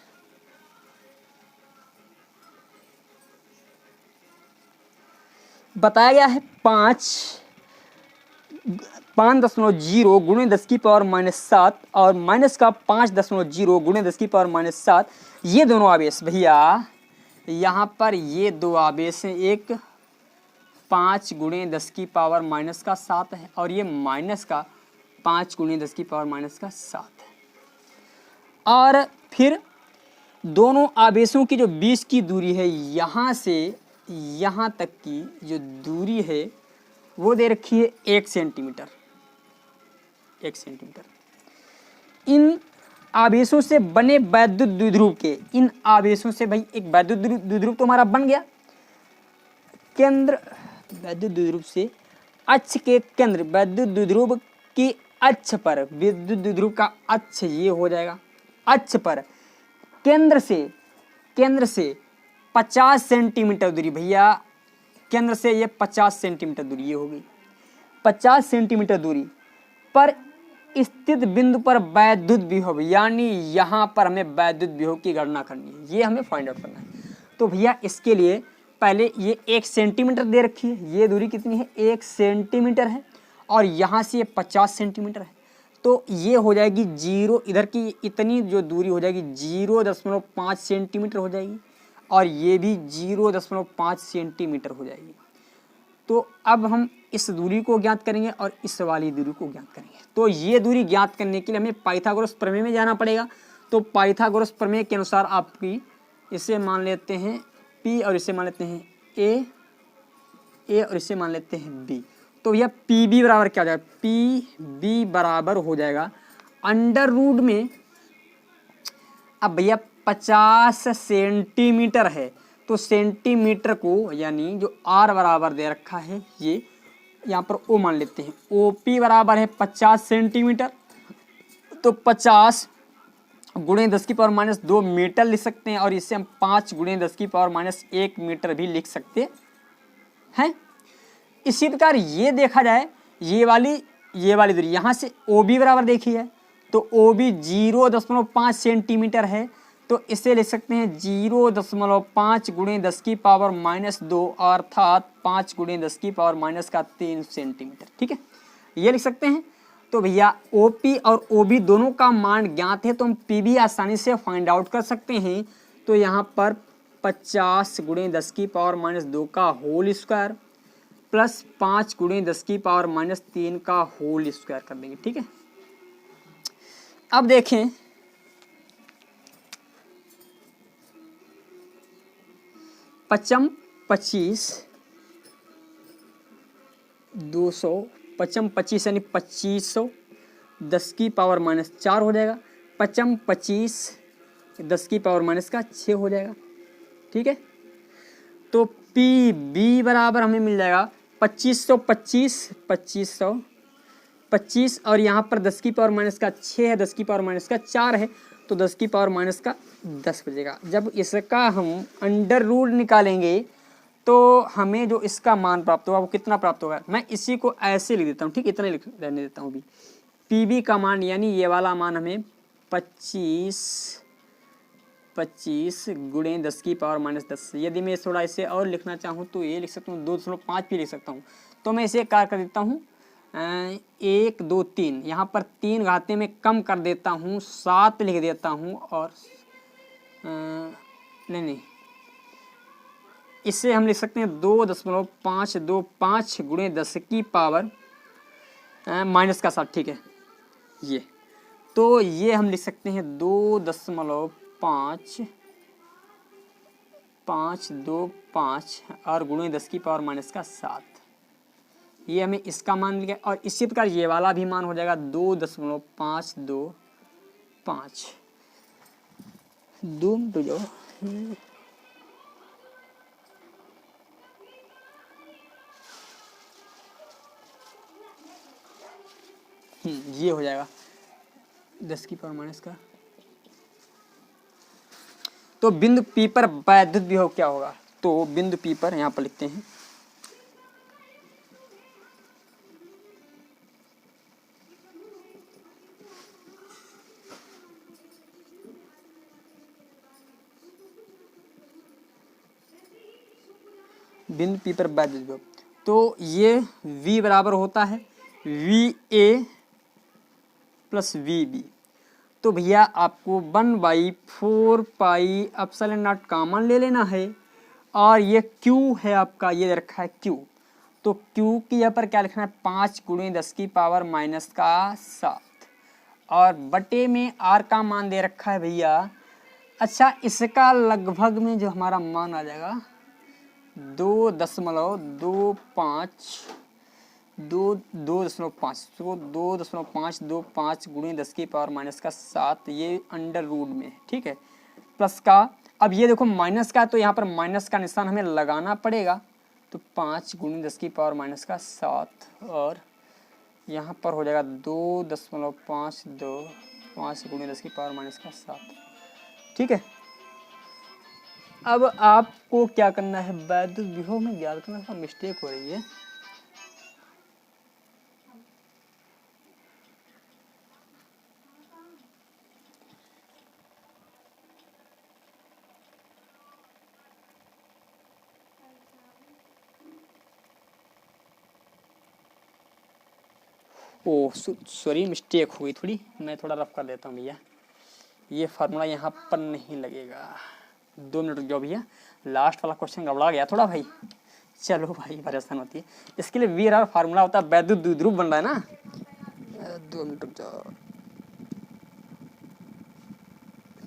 बताया गया है 5.0 गुणे 10 की पावर -7 और माइनस का 5.0 गुणे 10 की पावर -7, ये दोनों आवेश भैया यहाँ पर ये दो आवेश हैं, एक 5 गुणे 10 की पावर -7 है और ये माइनस का 5 गुणे 10 की पावर -7 है। और फिर दोनों आवेशों की जो बीच की दूरी है यहाँ से यहाँ तक की जो दूरी है वो दे रखी है 1 सेंटीमीटर। 1 सेंटीमीटर। इन आवेशों से बने वैद्युत द्विध्रुव के, इन आवेशों से भाई एक वैद्युत द्विध्रुव तो हमारा बन गया, केंद्र वैद्युत द्विध्रुव से अक्ष के केंद्र, वैद्युत द्विध्रुव की अक्ष पर, विद्युत द्विध्रुव का अक्ष ये हो जाएगा, अक्ष पर केंद्र से 50 सेंटीमीटर दूरी, भैया केंद्र से ये 50 सेंटीमीटर दूरी ये होगी। 50 सेंटीमीटर दूरी पर स्थित बिंदु पर वैद्युत विभव, यानी यहाँ पर हमें वैद्युत विभव की गणना करनी है, ये हमें फाइंड आउट करना है। तो भैया इसके लिए पहले ये 1 सेंटीमीटर दे रखी है, ये दूरी कितनी है 1 सेंटीमीटर है, और यहाँ से ये 50 सेंटीमीटर है, तो ये हो जाएगी 0, इधर की इतनी जो दूरी हो जाएगी 0.5 सेंटीमीटर हो जाएगी, और ये भी 0.5 सेंटीमीटर हो जाएगी। तो अब हम इस दूरी को ज्ञात करेंगे और इस वाली दूरी को ज्ञात करेंगे। तो ये दूरी ज्ञात करने के लिए हमें पाइथागोरस प्रमेय में जाना पड़ेगा। तो पाइथागोरस प्रमेय के अनुसार आपकी इसे मान लेते हैं P और इसे मान लेते हैं A और इसे मान लेते हैं B। तो भैया PB बराबर क्या हो जाएगा, PB बराबर हो जाएगा अंडर रूट में, अब भैया 50 सेंटीमीटर है तो सेंटीमीटर को यानी जो R बराबर दे रखा है ये यहाँ पर O मान लेते हैं, OP बराबर है 50 सेंटीमीटर, तो 50 गुणे 10 की पावर -2 मीटर लिख सकते हैं, और इससे हम 5 गुणे 10 की पावर -1 मीटर भी लिख सकते हैं। इसी प्रकार ये देखा जाए ये वाली दूरी यहाँ से OB बराबर देखी है, तो OB 0.5 सेंटीमीटर है, तो इसे लिख सकते हैं 0.5 गुणे 10 की पावर -2 अर्थात 5 गुणे 10 की पावर -3 सेंटीमीटर, ठीक है, ये लिख सकते हैं। तो भैया OP और OB दोनों का मान ज्ञात है, तो हम PB आसानी से फाइंड आउट कर सकते हैं। तो यहाँ पर 50 गुणे 10 की पावर -2 का होल स्क्वायर प्लस 5 गुणे 10 की पावर -3 का होल स्क्वायर कर देंगे, ठीक है। अब देखें पचम 25 200 पचम 25 यानी 2500 10 की पावर -4 हो जाएगा, पचम 25 10 की पावर -6 हो जाएगा, ठीक है। तो PB बराबर हमें मिल जाएगा 2525 और यहाँ पर 10 की पावर -6 है, 10 की पावर -4 है, तो 10 की पावर माइनस का 10 बचेगा। जब इसका हम अंडर रूट निकालेंगे तो हमें जो इसका मान प्राप्त होगा वो कितना प्राप्त होगा, मैं इसी को ऐसे लिख देता हूँ, ठीक, इतना लिख रहने देता हूँ अभी। पी बी का मान यानी ये वाला मान हमें 25 गुणे 10 की पावर माइनस 10। यदि मैं थोड़ा इसे और लिखना चाहूँ तो ये लिख सकता हूँ, 2.5 भी लिख सकता हूँ। तो मैं इसे क्या कर देता हूँ, 1 2 3, यहाँ पर 3 घाते में कम कर देता हूँ, 7 लिख देता हूँ। और नहीं, इससे हम लिख सकते हैं 2.525 गुणे 10 की पावर माइनस का 7, ठीक है। ये तो ये हम लिख सकते हैं 2.525 और गुणे 10 की पावर माइनस का 7। ये हमें इसका मान मिल गया। और इसी प्रकार ये वाला भी मान हो जाएगा 2.525 दूम तो जो ये हो जाएगा 10 की पावर माइनस का। तो बिंदु P पर वैद्युत विभव क्या होगा, तो बिंदु P पर यहाँ पर लिखते हैं बिंदु P पर वैद्युत विभव, तो ये V बराबर होता है VA प्लस VB। तो भैया आपको 1/4 पाई एप्सिलॉन नॉट कॉमन ले लेना है। और ये Q है आपका, ये रखा है Q, तो Q की यहाँ पर क्या लिखना है, 5 गुणे 10 की पावर माइनस का 7 और बटे में R का मान दे रखा है भैया। अच्छा, इसका लगभग में जो हमारा मान आ जाएगा 2.25 तो 2.525 गुणे 10 की पावर माइनस का 7, ये अंडर रूट में, ठीक है, प्लस का। अब ये देखो माइनस का, तो यहाँ पर माइनस का निशान हमें लगाना पड़ेगा। तो 5 गुणे 10 की पावर माइनस का 7 और यहाँ पर हो जाएगा 2.525 गुणे 10 की पावर माइनस का 7, ठीक है। अब आपको क्या करना है, वैद्युत विभव में ज्ञात करना का मिस्टेक हो रही है। ओह सॉरी, मिस्टेक हो गई थोड़ी, मैं थोड़ा रफ कर देता हूँ भैया। ये फार्मूला यहाँ पर नहीं लगेगा, 2 मिनट रुक जाओ भैया, लास्ट वाला क्वेश्चन गड़बड़ा गया थोड़ा भाई। चलो भाई, परेशान होती है, इसके लिए वी बराबर फार्मूला होता है, वैद्युत द्विध्रुव बन रहा है ना। 2 मिनट रुक जाओ,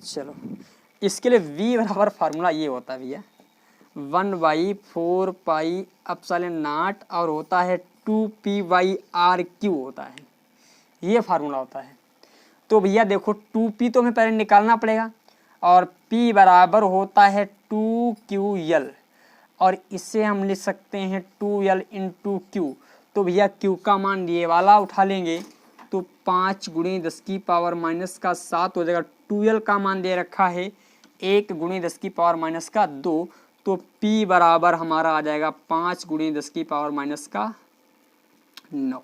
चलो इसके लिए वी बराबर फार्मूला ये होता है भैया 1/4 पाई एप्सिलॉन नॉट और होता है 2p/r³ होता है, ये फार्मूला होता है। तो भैया देखो 2p तो हमें पहले निकालना पड़ेगा और p बराबर होता है 2ql और इससे हम लिख सकते हैं 2l × q। तो भैया q का मान ये वाला उठा लेंगे तो 5 गुणे 10 की पावर माइनस का 7 हो जाएगा। 2l का मान दे रखा है 1 गुणे 10 की पावर माइनस का 2, तो p बराबर हमारा आ जाएगा 5 गुणे 10 की पावर माइनस का 9।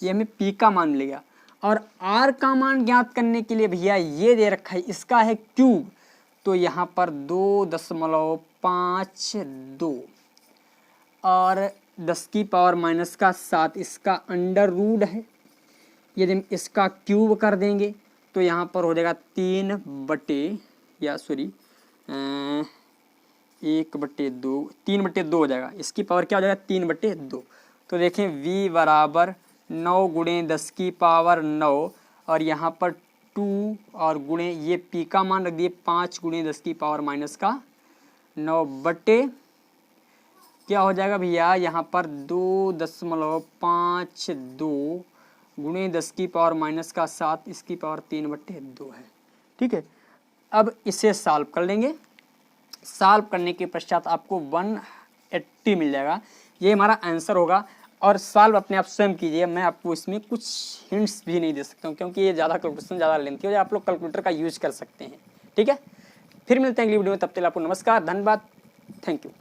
ये हमें p का मान मिलेगा। और r का मान ज्ञात करने के लिए भैया ये दे रखा है, इसका है क्यूब, तो यहाँ पर 2.52 और 10 की पावर माइनस का 7 इसका अंडर रूट है। यदि हम इसका क्यूब कर देंगे तो यहाँ पर हो जाएगा 3/2 हो जाएगा। इसकी पावर क्या हो जाएगा 3/2। तो देखें v बराबर 9 गुणे 10 की पावर 9 और यहाँ पर 2 और गुणे ये p का मान रख दिए 5 गुणे 10 की पावर माइनस का 9 बटे क्या हो जाएगा भैया यहाँ पर 2.52 गुणे 10 की पावर माइनस का 7 इसकी पावर 3/2 है, ठीक है। अब इसे सॉल्व कर लेंगे। सॉल्व करने के पश्चात आपको 180 मिल जाएगा, ये हमारा आंसर होगा। और सॉल्व अपने आप स्वयं कीजिए। मैं आपको इसमें कुछ हिंट्स भी नहीं दे सकता हूँ क्योंकि ये ज़्यादा कैलकुलेशन ज़्यादा लेंथी हो जाए, आप लोग कैलकुलेटर का यूज कर सकते हैं। ठीक है, फिर मिलते हैं अगली वीडियो में, तब तक आपको नमस्कार, धन्यवाद, थैंक यू।